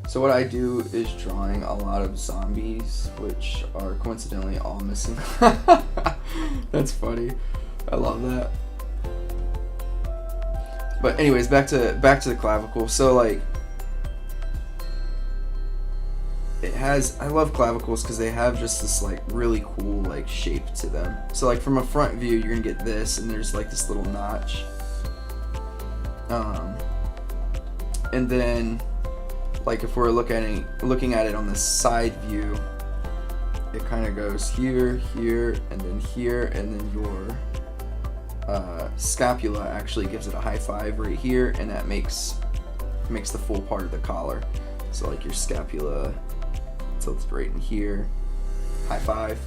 So what I do is drawing a lot of zombies, which are coincidentally all missing. That's funny. I love that. But anyways, back to the clavicle. So like it has, I love clavicles because they have just this like really cool like shape to them. So like from a front view, you're gonna get this, and there's like this little notch. And then like if we're looking at it on the side view, it kind of goes here, here, and then here, and then your scapula actually gives it a high five right here, and that makes the full part of the collar. So like your scapula tilts right in here, high five.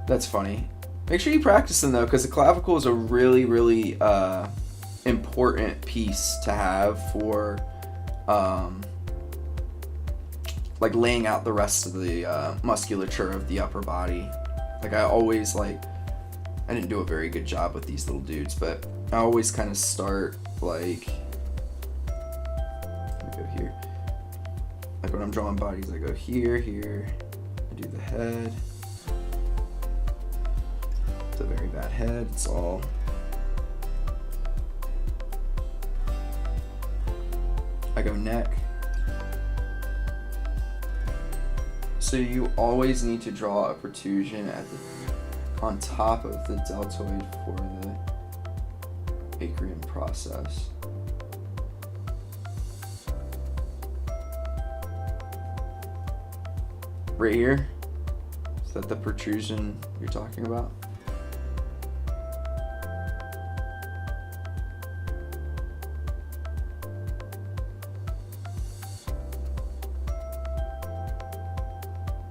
That's funny. Make sure you practice them though, because the clavicle is a really, really important piece to have for like laying out the rest of the musculature of the upper body. Like I always I didn't do a very good job with these little dudes, but I always kind of start like, let me go here. Like when I'm drawing bodies, I go here, here, I do the head. It's a very bad head, it's all. I go neck. So you always need to draw a protrusion on top of the deltoid for the acromion process. Right here? Is that the protrusion you're talking about?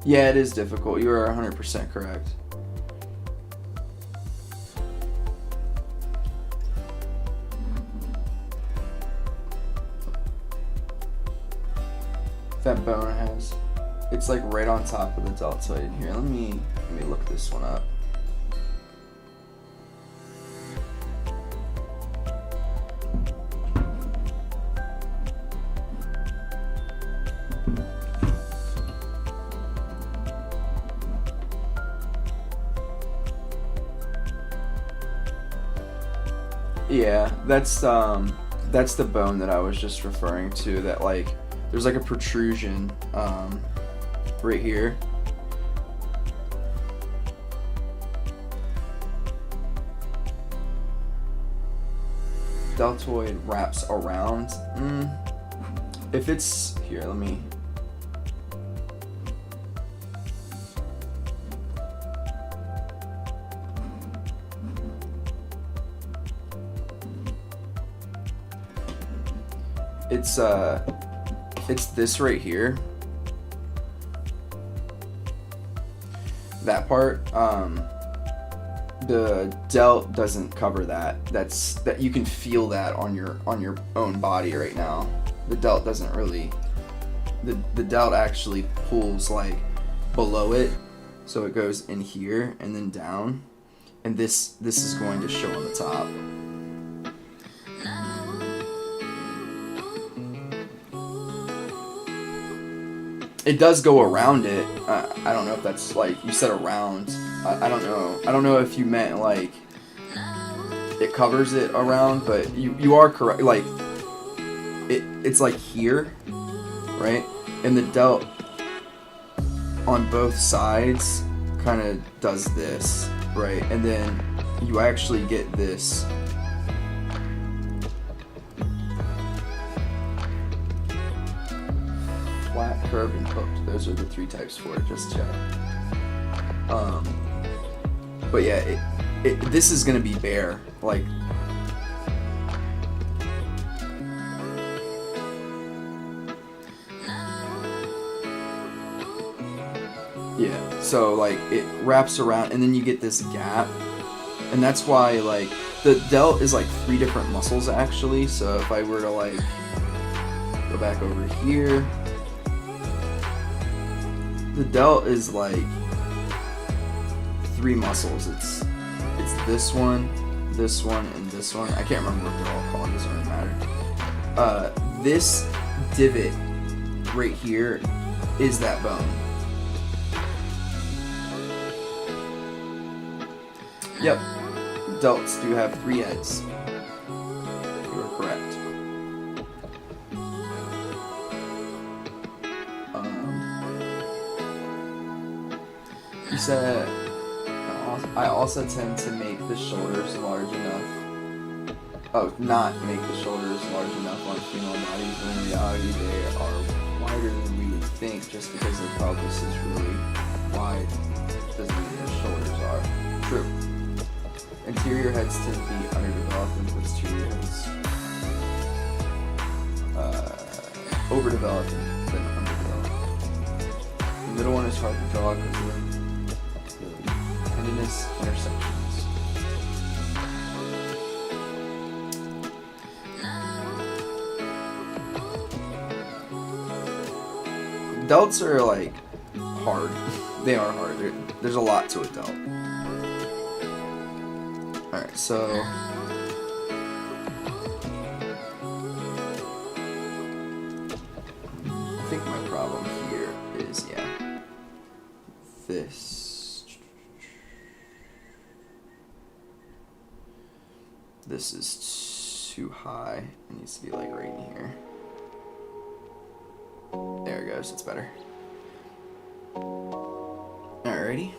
Yeah, it is difficult. You are 100% correct. That bone has, it's like right on top of the deltoid in here. Let me look this one up. Yeah, that's the bone that I was just referring to, that like there's like a protrusion right here. Deltoid wraps around. If it's here, let me. it's this right here. That part, the delt doesn't cover that. That you can feel that on your own body right now. The delt doesn't really. The delt actually pulls like below it, so it goes in here and then down, and this is going to show on the top. It does go around it. I don't know if that's like you said around. I don't know. I don't know if you meant like it covers it around, but you are correct. Like it's like here, right? And the delt on both sides kind of does this, right? And then you actually get this flat, curved, and hooked. Those are the 3 types for it, just check. But yeah, this is gonna be bare, like. Yeah, so like it wraps around, and then you get this gap, and that's why like the delt is like 3 different muscles actually. So if I were to like go back over here, the delt is like 3 muscles. It's this one, and this one. I can't remember what they're all called. It doesn't really matter. This divot right here is that bone. Yep, delts do have 3 heads. You are correct. You said, I also tend to make the shoulders large enough. Oh, not make the shoulders large enough on female bodies, when in reality they are wider than we would think. Just because the pelvis is really wide doesn't mean the shoulders are. True. Interior heads tend to be underdeveloped, and posterior heads overdeveloped than underdeveloped. The middle one is hard to draw because of the tendinous intersections. Delts are like hard. They are hard. There's a lot to a delt. Alright, so I think my problem here is, yeah, this. This is too high. It needs to be like right in here. There it goes, it's better. Alrighty.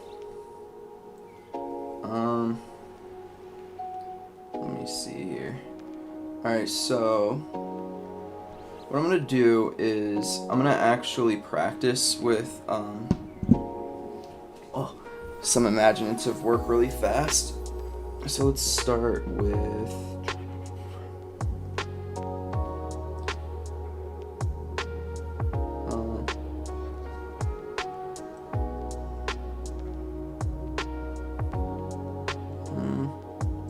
Let me see here. Alright, so what I'm gonna do is I'm gonna actually practice with some imaginative work really fast. So let's start with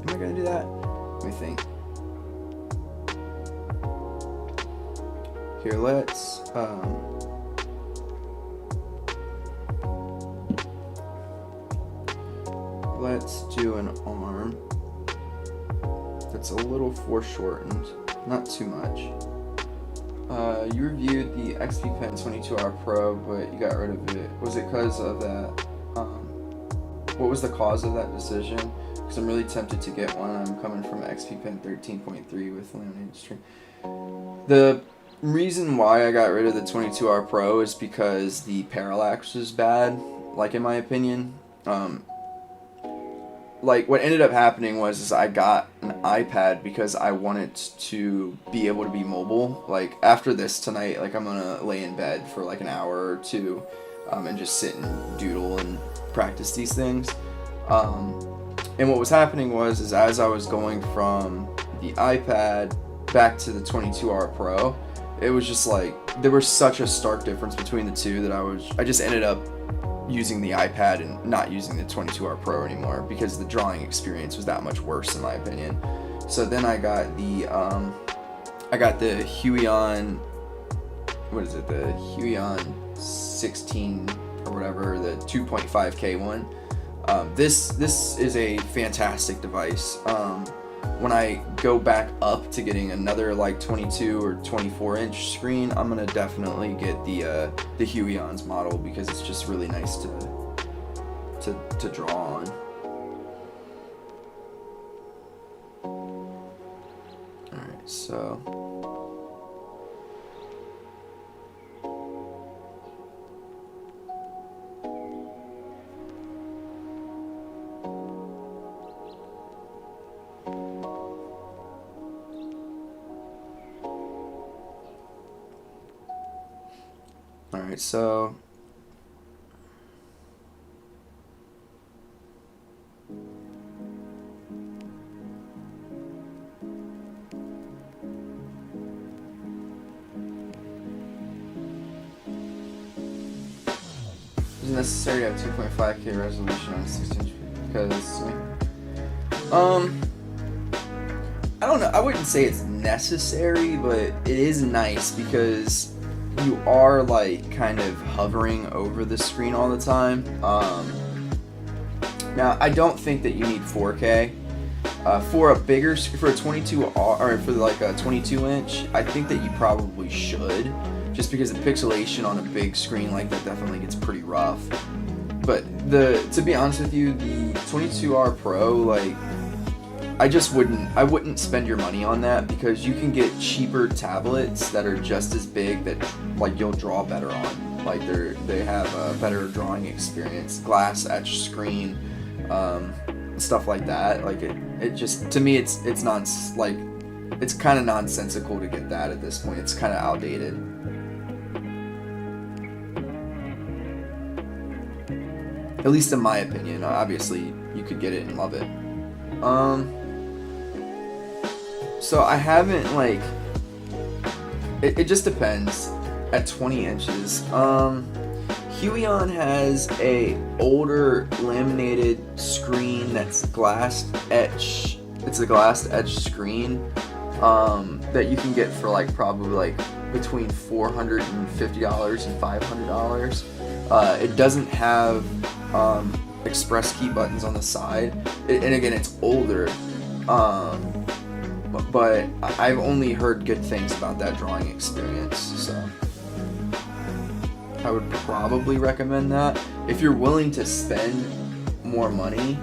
am I gonna do that? Let me think. Here, let's do an arm that's a little foreshortened, not too much. You reviewed the XP Pen 22-hour Pro, but you got rid of it. Was it because of that? What was the cause of that decision? Because I'm really tempted to get one. I'm coming from XP Pen 13.3 with laminated string. The reason why I got rid of the 22-hour Pro is because the parallax was bad, like in my opinion. Like what ended up happening was I got an iPad because I wanted to be able to be mobile. Like after this tonight, like I'm gonna lay in bed for like an hour or two and just sit and doodle and practice these things. And what was happening was as I was going from the iPad back to the 22R Pro, it was just like there was such a stark difference between the two that I just ended up using the iPad and not using the 22R Pro anymore because the drawing experience was that much worse in my opinion. So then I got the Huion, what is it, the Huion 16 or whatever, the 2.5K one. This is a fantastic device. When I go back up to getting another like 22 or 24 inch screen, I'm gonna definitely get the Huion's model because it's just really nice to draw on. Alright, so Alright, so it's necessary to have 2.5K resolution on a 16-inch because I don't know, I wouldn't say it's necessary, but it is nice because you are like kind of hovering over the screen all the time. Now I don't think that you need 4K for a 22 or for like a 22 inch. I think that you probably should, just because the pixelation on a big screen like that definitely gets pretty rough. But to be honest with you, the 22R Pro, like I wouldn't spend your money on that because you can get cheaper tablets that are just as big that like you'll draw better on. Like they have a better drawing experience, glass etch screen, stuff like that. Like it just, to me it's it's kind of nonsensical to get that at this point. It's kind of outdated. At least in my opinion. Obviously you could get it and love it. So I haven't like, it just depends at 20 inches. Huion has a older laminated screen that's glass etch. It's a glass etch screen that you can get for like probably like between $450 and $500. It doesn't have express key buttons on the side, and again it's older. But I've only heard good things about that drawing experience, so I would probably recommend that. If you're willing to spend more money,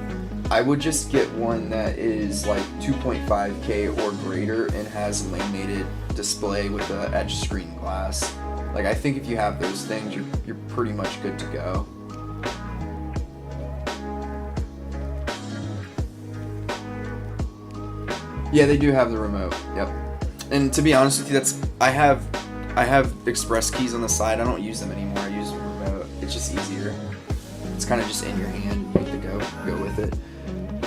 I would just get one that is like 2.5K or greater and has a laminated display with a etched screen glass. Like I think if you have those things, you're pretty much good to go. Yeah, they do have the remote. Yep. And to be honest with you, I have express keys on the side. I don't use them anymore. I use the remote. It's just easier. It's kind of just in your hand. You get to go with it.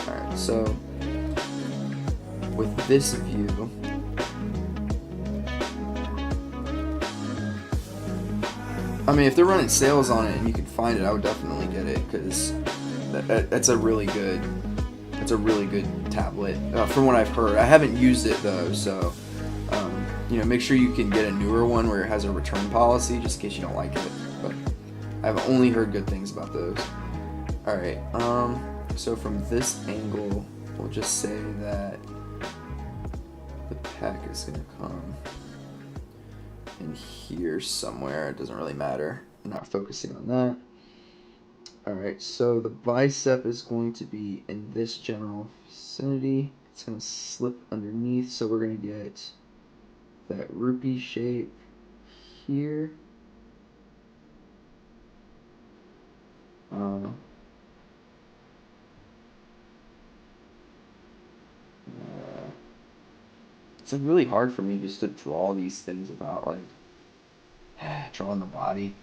All right. So with this view, I mean, if they're running sales on it and you can find it, I would definitely get it because that's a really good. It's a really good tablet, from what I've heard. I haven't used it though, so make sure you can get a newer one where it has a return policy, just in case you don't like it. But I've only heard good things about those. All right. So from this angle, we'll just say that the pack is gonna come in here somewhere. It doesn't really matter. I'm not focusing on that. Alright, so the bicep is going to be in this general vicinity. It's going to slip underneath, so we're going to get that rupee shape here. It's like really hard for me just to draw these things about like drawing the body.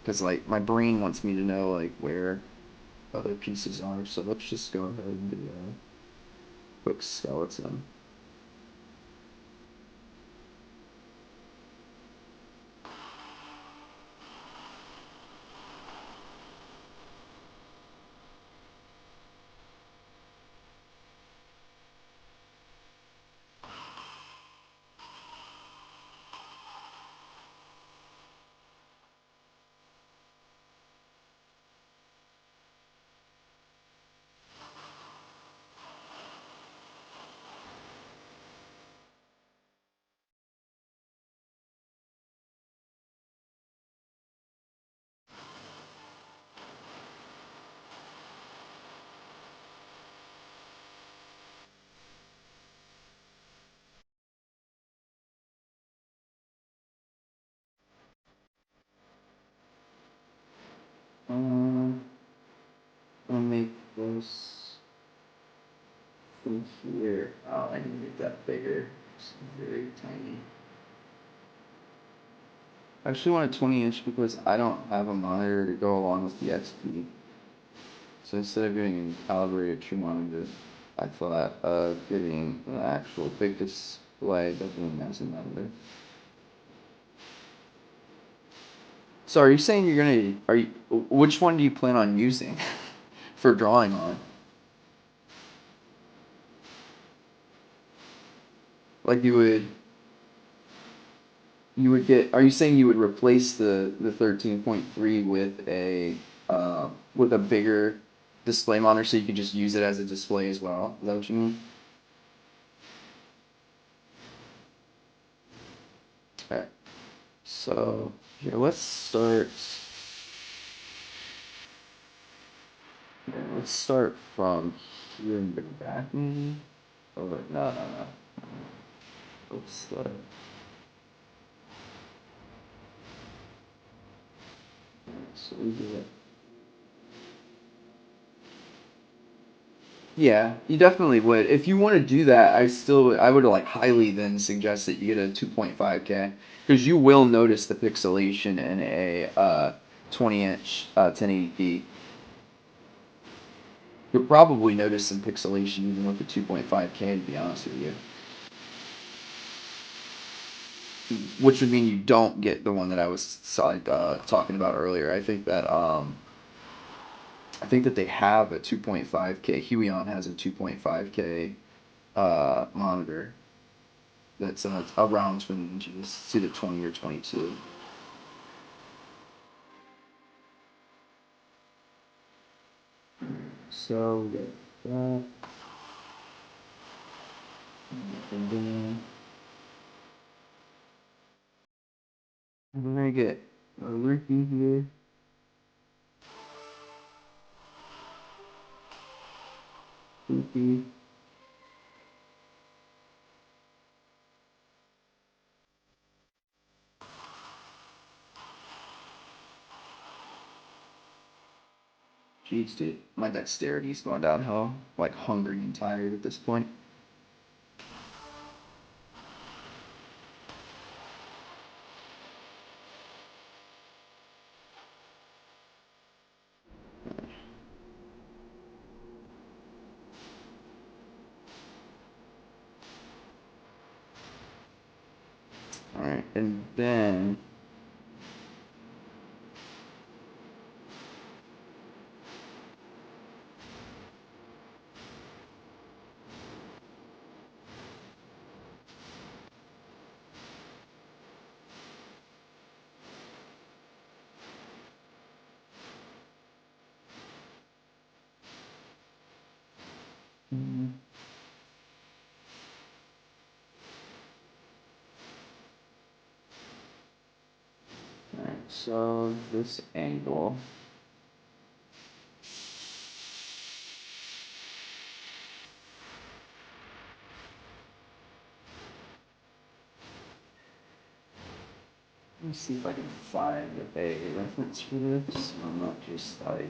Because like my brain wants me to know like where other pieces are, so let's just go ahead and do that. quick skeleton. I'll make this from here. Oh, I need to make that bigger. It's very tiny. I actually want a 20-inch because I don't have a monitor to go along with the XP. So instead of getting a calibrated true monitor, I thought of getting an actual big display doesn't as a monitor. So are you saying you're gonna, which one do you plan on using for drawing on? Like you would get, are you saying you would replace the 13.3 with a bigger display monitor so you could just use it as a display as well? Is that what you mean? Okay. So here, let's start from here and go back. Oh, no. Let's start. So we do it. Yeah, you definitely would. If you want to do that, I would like highly then suggest that you get a 2.5K because you will notice the pixelation in a 20-inch 1080p. You'll probably notice some pixelation even with the 2.5K, to be honest with you. Which would mean you don't get the one that I was talking about earlier. I think that they have a 2.5K. Huion has a 2.5K monitor that's around 20 inches. It's either 20 or 22. So we got that. And then we're gonna get a Ricky here. Ricky. Jeez, dude, my dexterity's going downhill. Like hungry and tired at this point. All right, and then alright, so this angle. Let me see if I can find a reference for this. I'm not just like.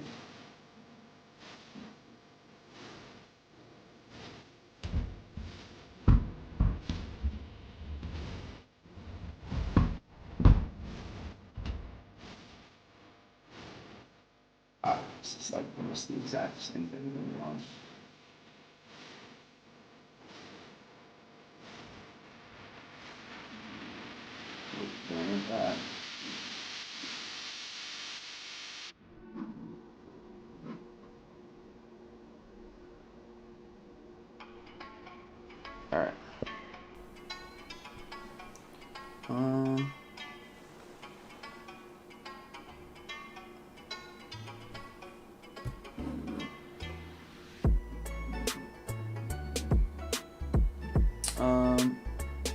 This is like almost the exact same thing going on. like that. Alright.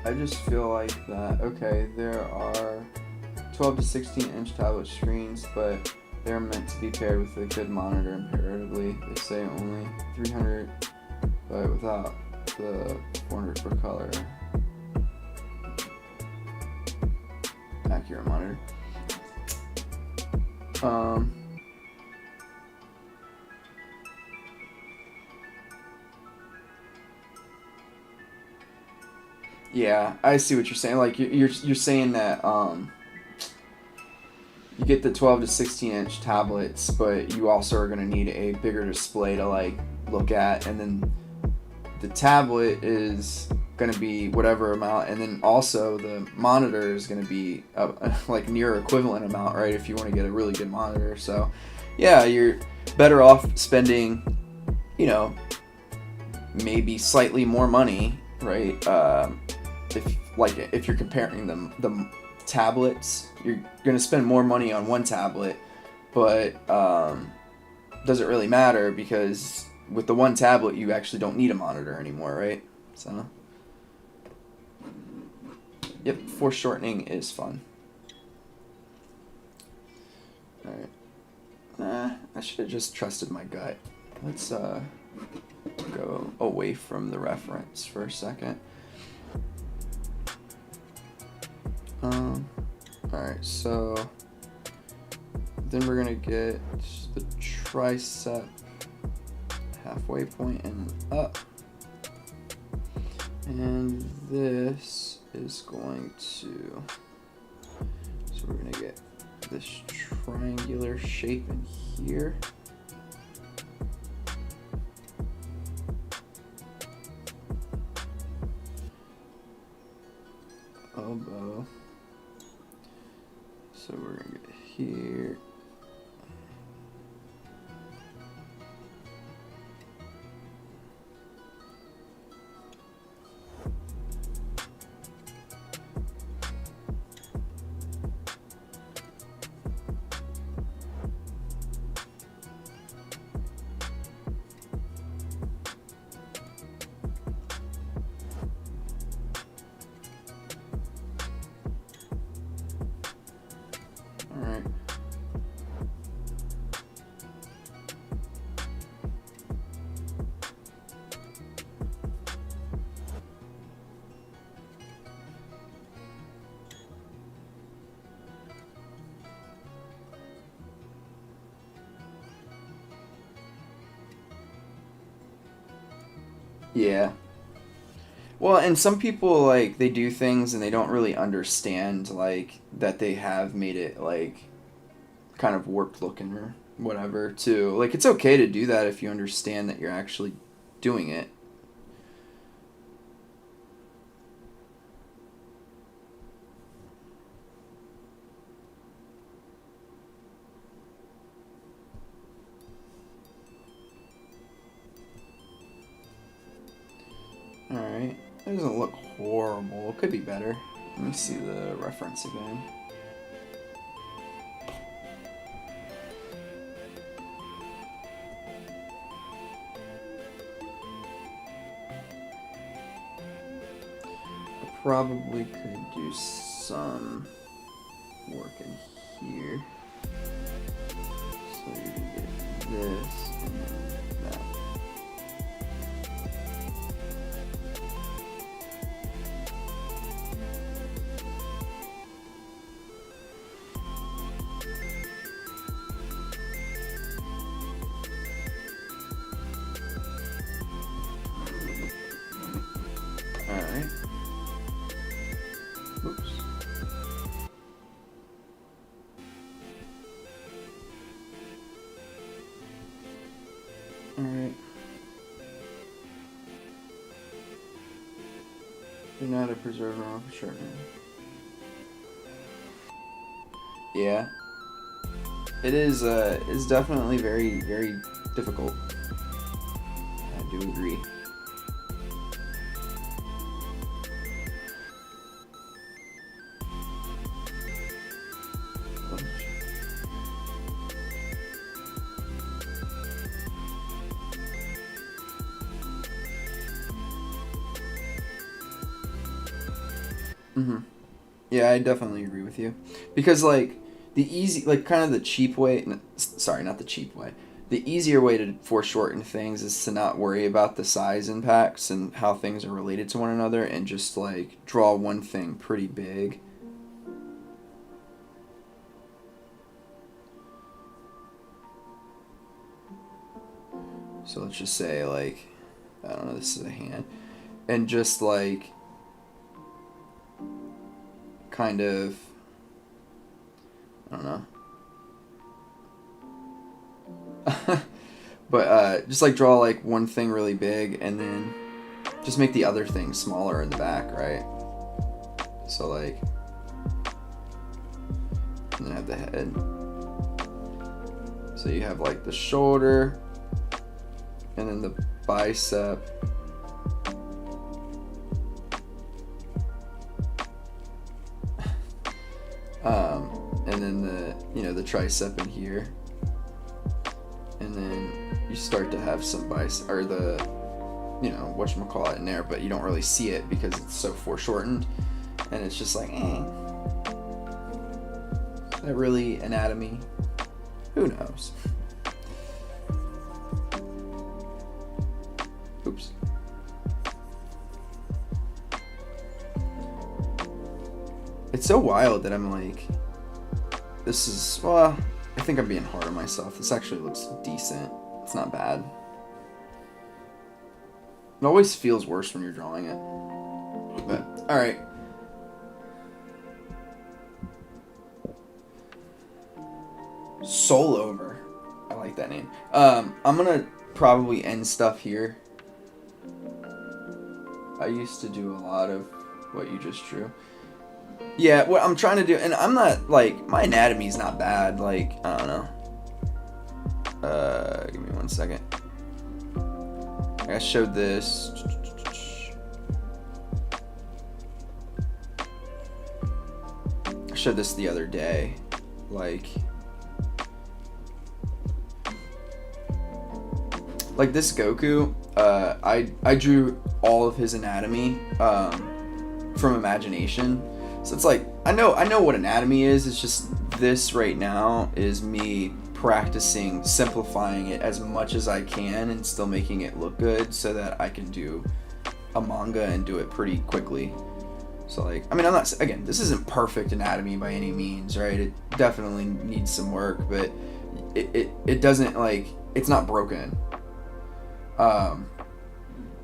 I just feel like that, okay, there are 12 to 16 inch tablet screens, but they're meant to be paired with a good monitor imperatively. They say only 300, but without the 400 per color accurate monitor. Yeah, I see what you're saying. Like you're saying that you get the 12 to 16 inch tablets, but you also are going to need a bigger display to like look at, and then the tablet is going to be whatever amount, and then also the monitor is going to be like near equivalent amount, right? If you want to get a really good monitor. So yeah, you're better off spending, you know, maybe slightly more money, right? If you're comparing the tablets, you're going to spend more money on one tablet, but doesn't really matter because with the one tablet you actually don't need a monitor anymore, right? So yep, foreshortening is fun. Alright. I should have just trusted my gut. Let's go away from the reference for a second. Alright, so then we're gonna get the tricep halfway point and up, and this is going to, so we're gonna get this triangular shape in here. Elbow. So we're gonna get here. Alright. Yeah. Well, and some people like they do things and they don't really understand like that they have made it like kind of warped looking or whatever too. Like it's okay to do that if you understand that you're actually doing it. Alright. It doesn't look horrible. It could be better. Let me see the reference again. I probably could do some work in here. So you can get this and then that. Alright. Oops. Alright. Do not preserve normal for shortening. Yeah. It is, it's definitely very, very difficult. I do agree. Yeah, I definitely agree with you. Because, like, the easy, like, kind of the cheap way, sorry, not the cheap way. The easier way to foreshorten things is to not worry about the size impacts and how things are related to one another and just, like, draw one thing pretty big. So let's just say, like, I don't know, this is a hand. And just, like, kind of, I don't know. But just like draw like one thing really big and then just make the other thing smaller in the back, right? So like, and then have the head. So you have like the shoulder and then the bicep. And then the, you know, the tricep in here. And then you start to have some bicep, or the, you know, whatchamacallit in there, but you don't really see it because it's so foreshortened. And it's just like, Is that really anatomy? Who knows? Oops. It's so wild that I'm like, this is, well, I think I'm being hard on myself. This actually looks decent. It's not bad. It always feels worse when you're drawing it. But, alright. Soul Over. I like that name. I'm gonna probably end stuff here. I used to do a lot of what you just drew. Yeah, what I'm trying to do, and I'm not, like, my anatomy's not bad, like, I don't know. Give me 1 second. I showed this. I showed this the other day, like this Goku, I drew all of his anatomy, from imagination. So it's like, I know what anatomy is, it's just this right now is me practicing simplifying it as much as I can and still making it look good so that I can do a manga and do it pretty quickly. So like, I mean, I'm not, again, this isn't perfect anatomy by any means, right? It definitely needs some work, but it doesn't, like, it's not broken.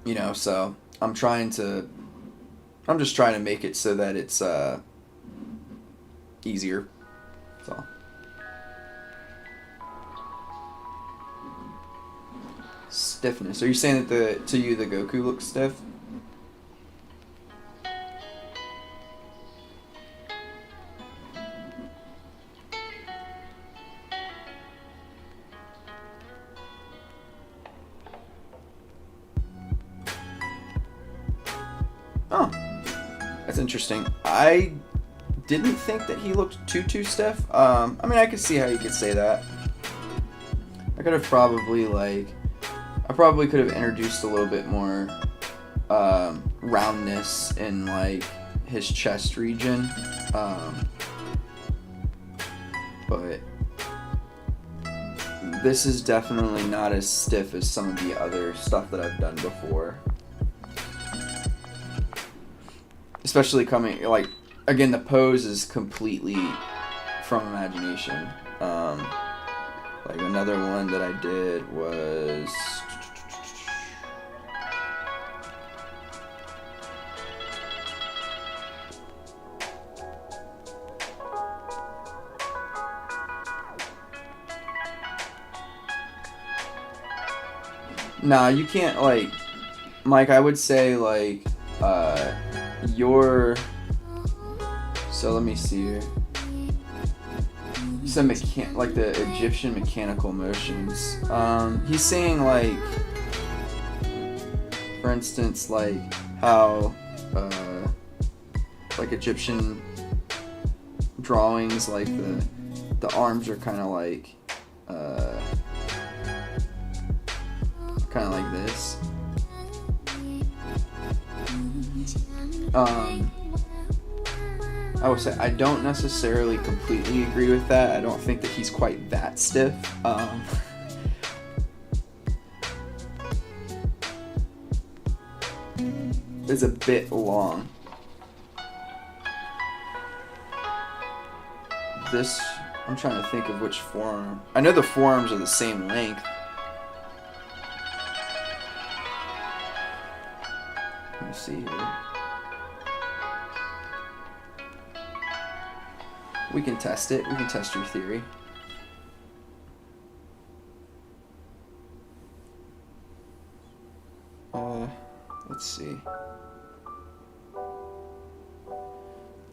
You know, so I'm just trying to make it so that it's easier. So stiffness. Are you saying that to you the Goku looks stiff? Oh. That's interesting. I didn't think that he looked too stiff. I mean, I could see how you could say that. I could have probably, like, I probably could have introduced a little bit more roundness in, like, his chest region. But this is definitely not as stiff as some of the other stuff that I've done before. Especially coming, like, again, the pose is completely from imagination. Like, another one that I did was... Nah, you can't, like... Mike, I would say, like, so let me see here. some like the Egyptian mechanical motions. He's saying like, for instance, like how like Egyptian drawings, like the arms are kind of like this. I would say I don't necessarily completely agree with that. I don't think that he's quite that stiff. It's a bit long. This, I'm trying to think of which forearm. I know the forearms are the same length. Let me see here. We can test it. We can test your theory. Let's see.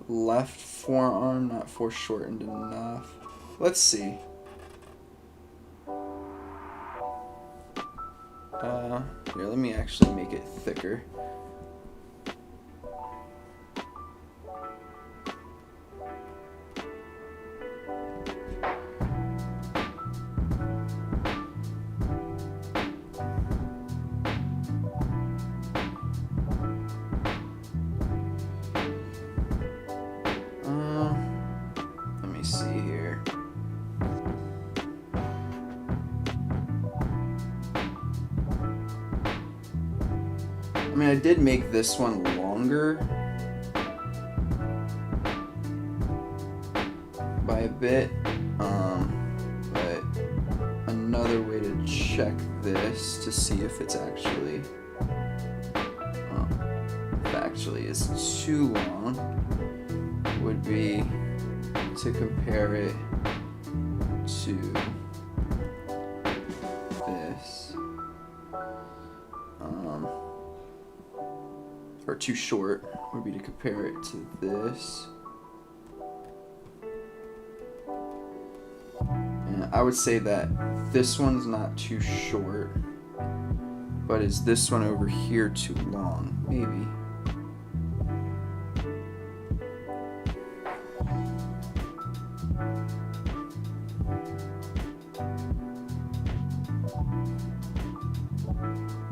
Left forearm not foreshortened enough. Let's see. Here, let me actually make it thicker. I mean, I did make this one longer by a bit, but another way to check this to see if it's actually, is too long would be to compare it to this. Or too short would be to compare it to this. And I would say that this one's not too short, but is this one over here too long? Maybe.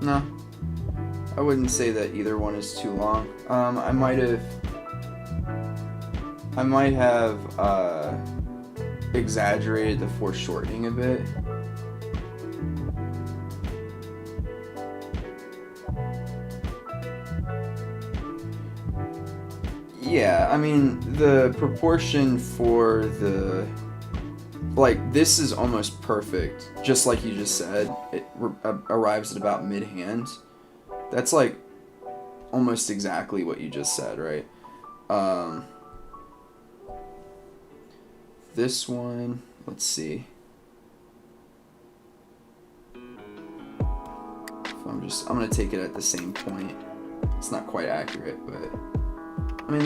No. I wouldn't say that either one is too long. I might have exaggerated the foreshortening a bit. Yeah, I mean, the proportion for the, like, this is almost perfect. Just like you just said, it arrives at about mid-hand. That's like almost exactly what you just said, right? This one, let's see. I'm gonna take it at the same point. It's not quite accurate, but I mean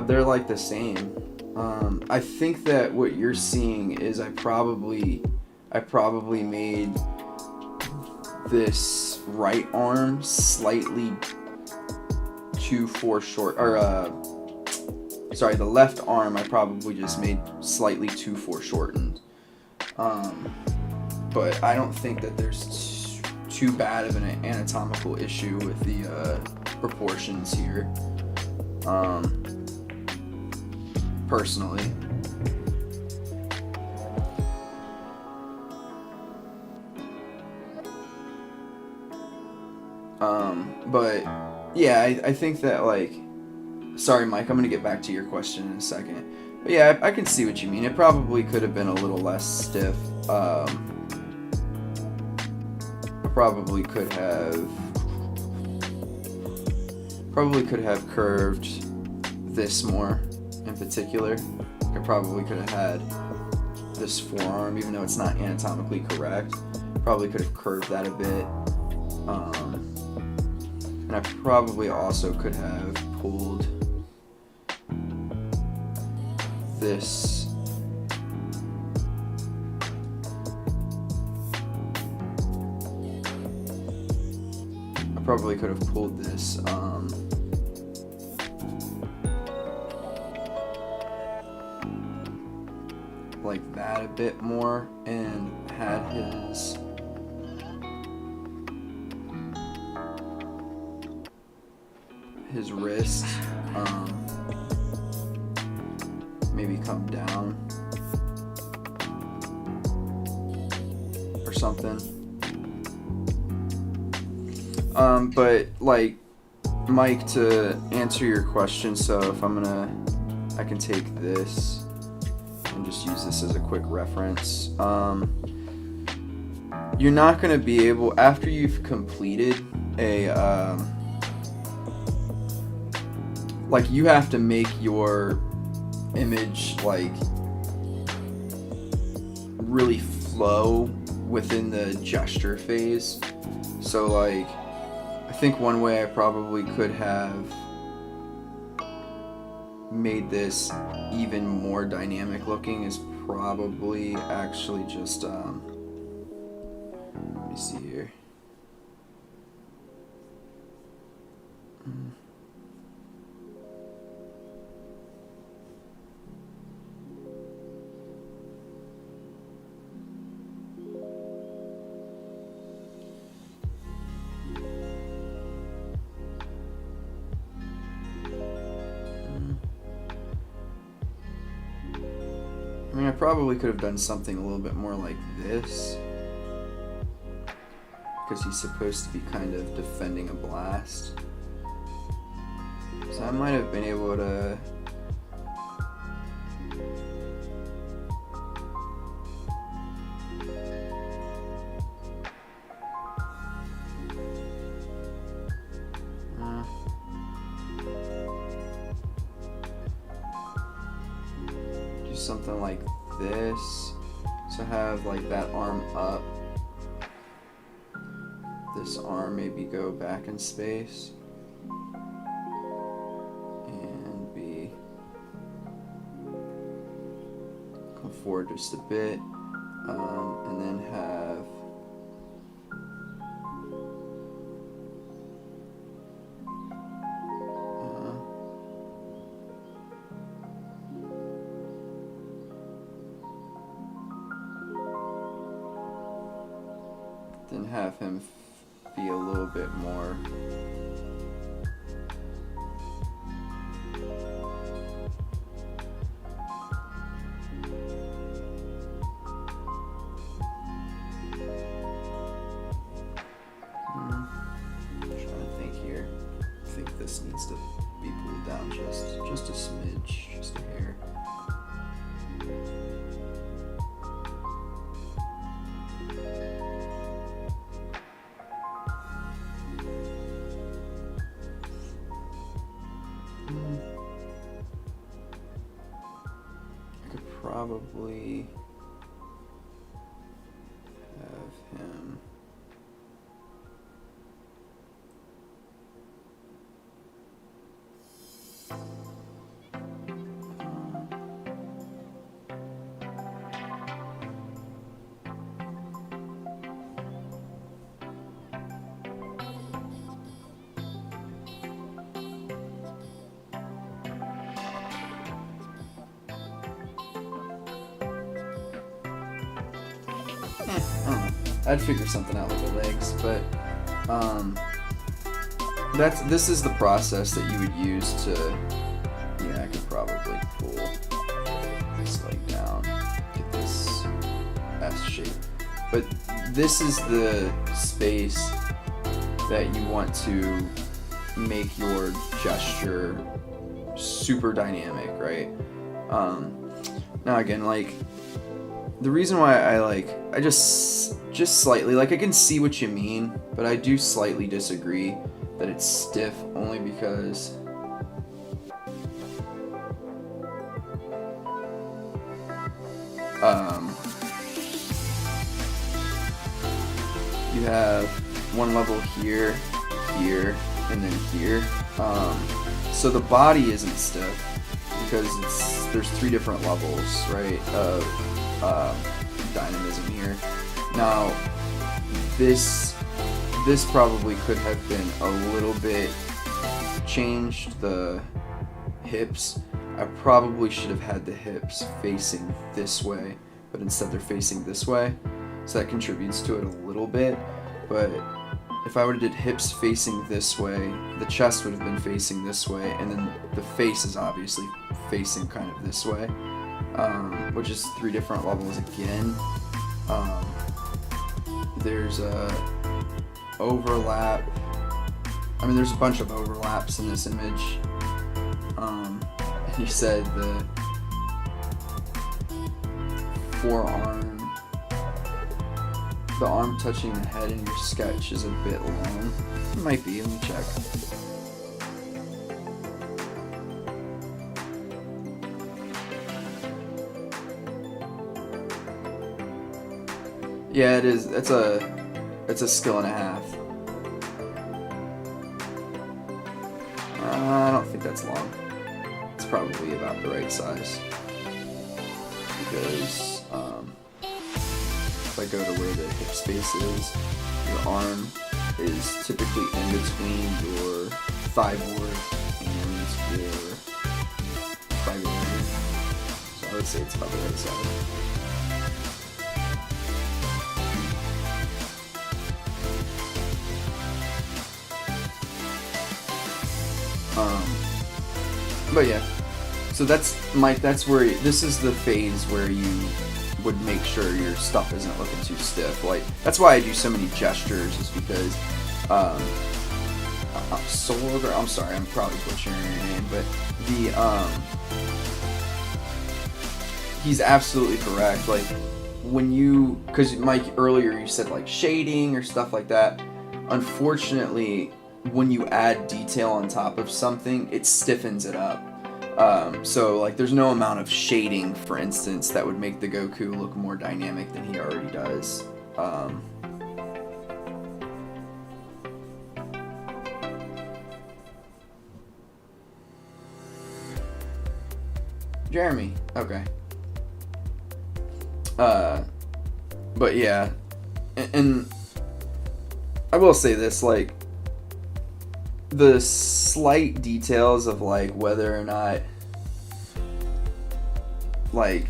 they're like the same. I think that what you're seeing is I probably made this right arm slightly too foreshort, or sorry, the left arm I probably just made slightly too foreshortened. But I don't think that there's too bad of an anatomical issue with the proportions here. Personally. But yeah, I think that, like, sorry Mike, I'm gonna get back to your question in a second. But yeah, I can see what you mean. It probably could have been a little less stiff. Probably could have curved this more in particular. I probably could have had this forearm, even though it's not anatomically correct. Probably could have curved that a bit. And I probably also could have pulled this probably could have pulled this like that a bit more and had his wrist maybe come down or something. But like, Mike, to answer your question, so if I can take this and just use this as a quick reference. You're not going to be able, after you've completed a, like, you have to make your image, like, really flow within the gesture phase. So, like, I think one way I probably could have made this even more dynamic looking is probably actually just, let me see here. I mean, I probably could have done something a little bit more like this, because he's supposed to be kind of defending a blast. So I might have been able to do something like this. So have like that arm up. This arm maybe go back in space and come forward just a bit, and then have have him be a little bit more I'm trying to think here. I think this needs to be pulled down just a smidge, just a hair. I could probably have him I don't know. I'd figure something out with the legs, but this is the process that you would use to, yeah, I could probably pull this leg down, get this S shape. But this is the space that you want to make your gesture super dynamic, right? Now again, like, the reason why I just slightly, like, I can see what you mean, but I do slightly disagree that it's stiff, only because you have one level here, here, and then here. So the body isn't stiff because there's 3 different levels, right, of dynamism here. Now, this this probably could have been a little bit changed, the hips. I probably should have had the hips facing this way, but instead they're facing this way, so that contributes to it a little bit. But if I would have did hips facing this way, the chest would have been facing this way, and then the face is obviously facing kind of this way, which is 3 different levels again. There's a overlap. I mean, there's a bunch of overlaps in this image. He said the forearm, the arm touching the head in your sketch is a bit long. It might be, let me check. Yeah, it is. It's a skill and a half. I don't think that's long. It's probably about the right size. Because if I go to where the hip space is, your arm is typically in between your thigh board and your fibula. So I would say it's about the right size. But yeah, so that's where this is the phase where you would make sure your stuff isn't looking too stiff. Like, that's why I do so many gestures, is because I'm sorry, I'm probably butchering your name, but he's absolutely correct. Like, when you, because Mike, earlier you said like shading or stuff like that, unfortunately when you add detail on top of something, it stiffens it up. So like there's no amount of shading, for instance, that would make the Goku look more dynamic than he already does. Jeremy, okay. But yeah, and I will say this, like, the slight details of like whether or not like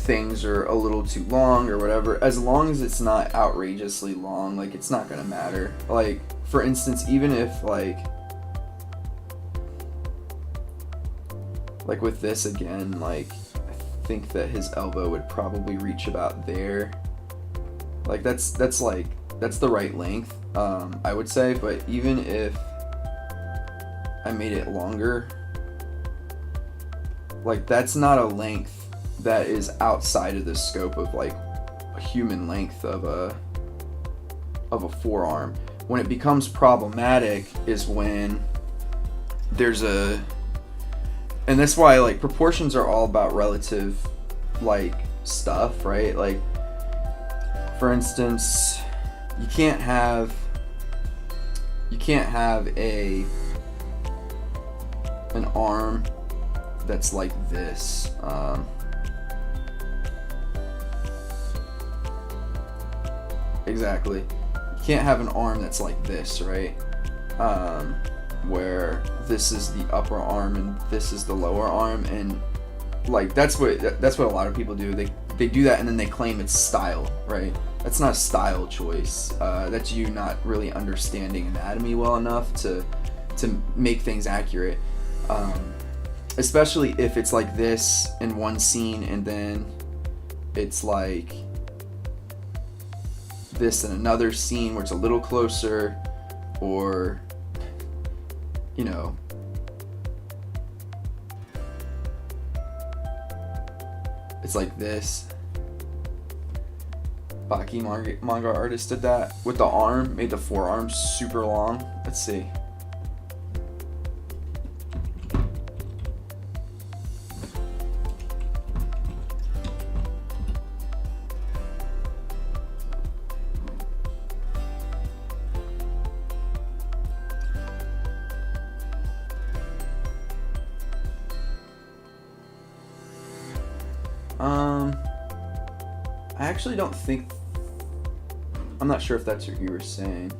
things are a little too long or whatever, as long as it's not outrageously long, like it's not gonna matter. Like, for instance, even if like with this again, like I think that his elbow would probably reach about there. Like that's the right length, I would say. But even if I made it longer, like that's not a length that is outside of the scope of like a human length of a forearm. When it becomes problematic is when there's and that's why like proportions are all about relative like stuff, right? Like, for instance, you can't have an arm that's like this. Exactly. You can't have an arm that's like this, right? Where this is the upper arm and this is the lower arm, and like that's what a lot of people do. They do that and then they claim it's style, right? That's not a style choice. That's you not really understanding anatomy well enough to make things accurate. Especially if it's like this in one scene and then it's like this in another scene where it's a little closer, or you know, it's like this. Baki manga artist did that with the arm, made the forearm super long. Let's see. I actually don't think, I'm not sure if that's what you were saying.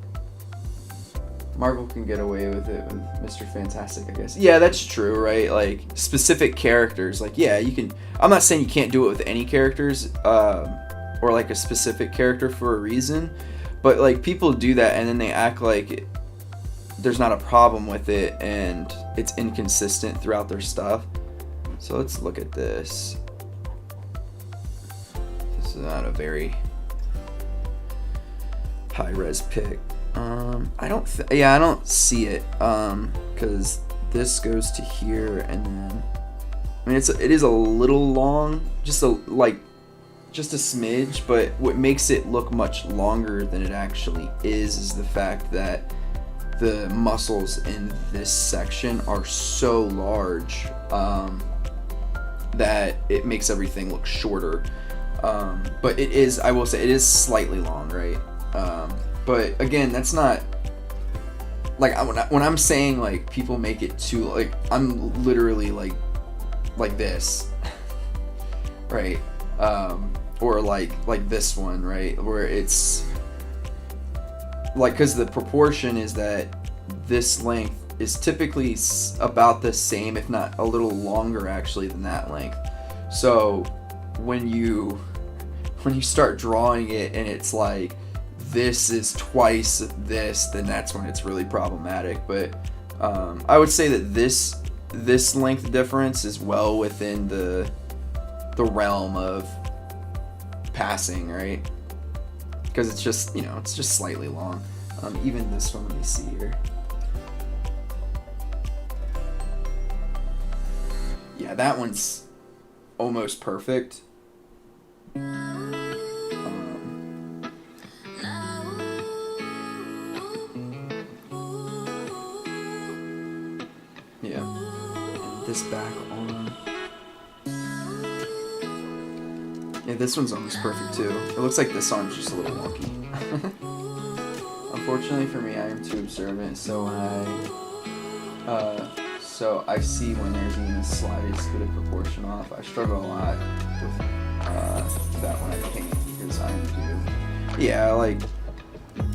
Marvel can get away with it with Mr. Fantastic, I guess. Yeah, that's true, right? Like, specific characters. Like, yeah, you can... I'm not saying you can't do it with any characters, or, like, a specific character for a reason. But, like, people do that, and then they act like there's not a problem with it, and it's inconsistent throughout their stuff. So let's look at this. This is not a very high-res pic. I don't see it, because this goes to here, and then, I mean, it is a little long, just a smidge, but what makes it look much longer than it actually is the fact that the muscles in this section are so large, that it makes everything look shorter, but it is, I will say, it is slightly long, right? But again, that's not, like, when I'm saying, like, people make it too, like, I'm literally like this, right? Or like this one, right? Where it's like, because the proportion is that this length is typically about the same, if not a little longer actually than that length. So when you start drawing it and it's like, this is twice this, then that's when it's really problematic. But I would say that this length difference is well within the realm of passing, right? Because it's just, it's just slightly long. Even this one, let me see here. Yeah, that one's almost perfect. Yeah, and this back arm. Yeah, this one's almost perfect too. It looks like this arm's just a little wonky. Unfortunately for me, I am too observant, so I see when there's even the slightest bit of proportion off. I struggle a lot with that when I paint, because I do. Yeah, like,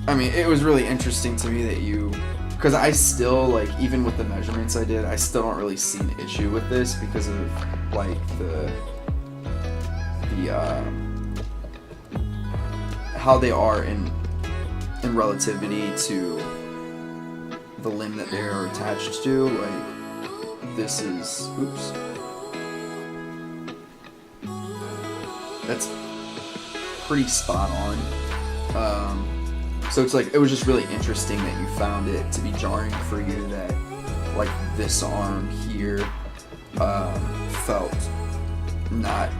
I mean, it was really interesting to me that because I still, like, even with the measurements I did, I still don't really see an issue with this because of, like, the how they are in relativity to the limb that they are attached to. Like, this is, oops, that's pretty spot on. So it's like, it was just really interesting that you found it to be jarring for you that, like, this arm here felt not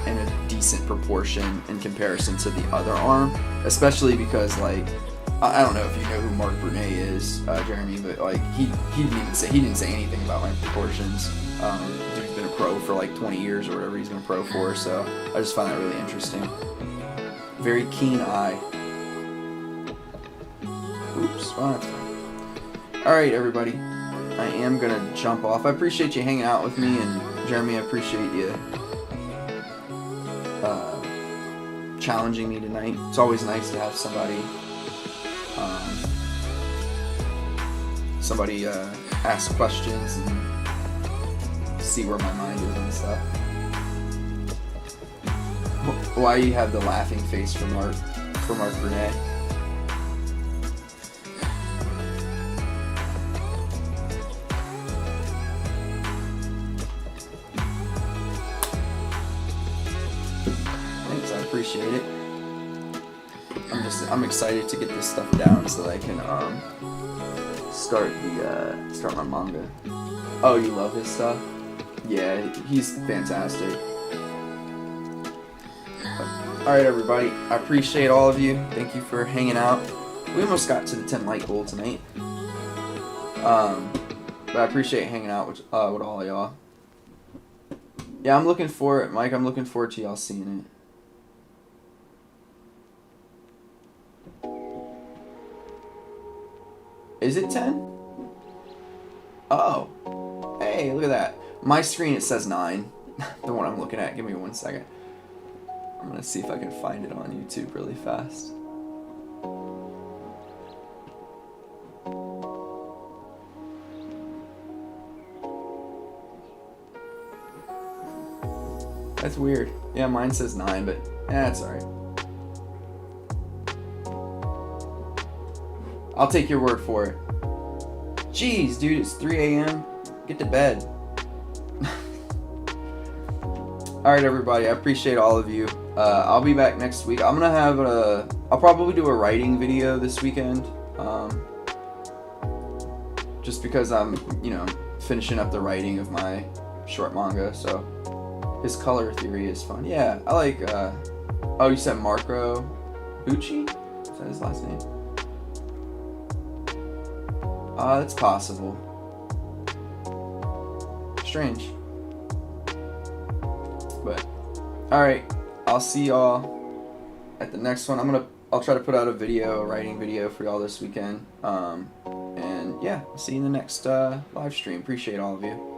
in a decent proportion in comparison to the other arm, especially because, like, I don't know if you know who Mark Brunet is, Jeremy, but, like, he didn't say anything about my proportions. Dude's been a pro for like 20 years or whatever he's been a pro for, so I just find that really interesting. Very keen eye. Oops, well, that's fine. Alright, everybody. I am gonna jump off. I appreciate you hanging out with me, and Jeremy, I appreciate you challenging me tonight. It's always nice to have somebody ask questions and see where my mind is and stuff. Why you have the laughing face for Mark Brunet? Thanks, I appreciate it. I'm excited to get this stuff down so that I can start my manga. Oh, you love his stuff? Yeah, he's fantastic. Alright, everybody, I appreciate all of you. Thank you for hanging out. We almost got to the 10 like goal tonight. But I appreciate hanging out with all of y'all. Yeah, I'm looking forward, Mike, I'm looking forward to y'all seeing it. Is it 10? Oh. Hey, look at that. My screen, it says 9. The one I'm looking at. Give me 1 second. I'm gonna see if I can find it on YouTube really fast. That's weird. Yeah, mine says 9, but that's alright. I'll take your word for it. Jeez, dude, it's 3 a.m. Get to bed. Alright, everybody, I appreciate all of you. I'll be back next week. I'm gonna have I'll probably do a writing video this weekend. Just because I'm, finishing up the writing of my short manga, so his color theory is fun. Yeah, I like, oh, you said Marco Bucci? Is that his last name? That's possible. Strange. But, alright, I'll see y'all at the next one. I'll try to put out a writing video for y'all this weekend. And yeah, I'll see you in the next live stream. Appreciate all of you.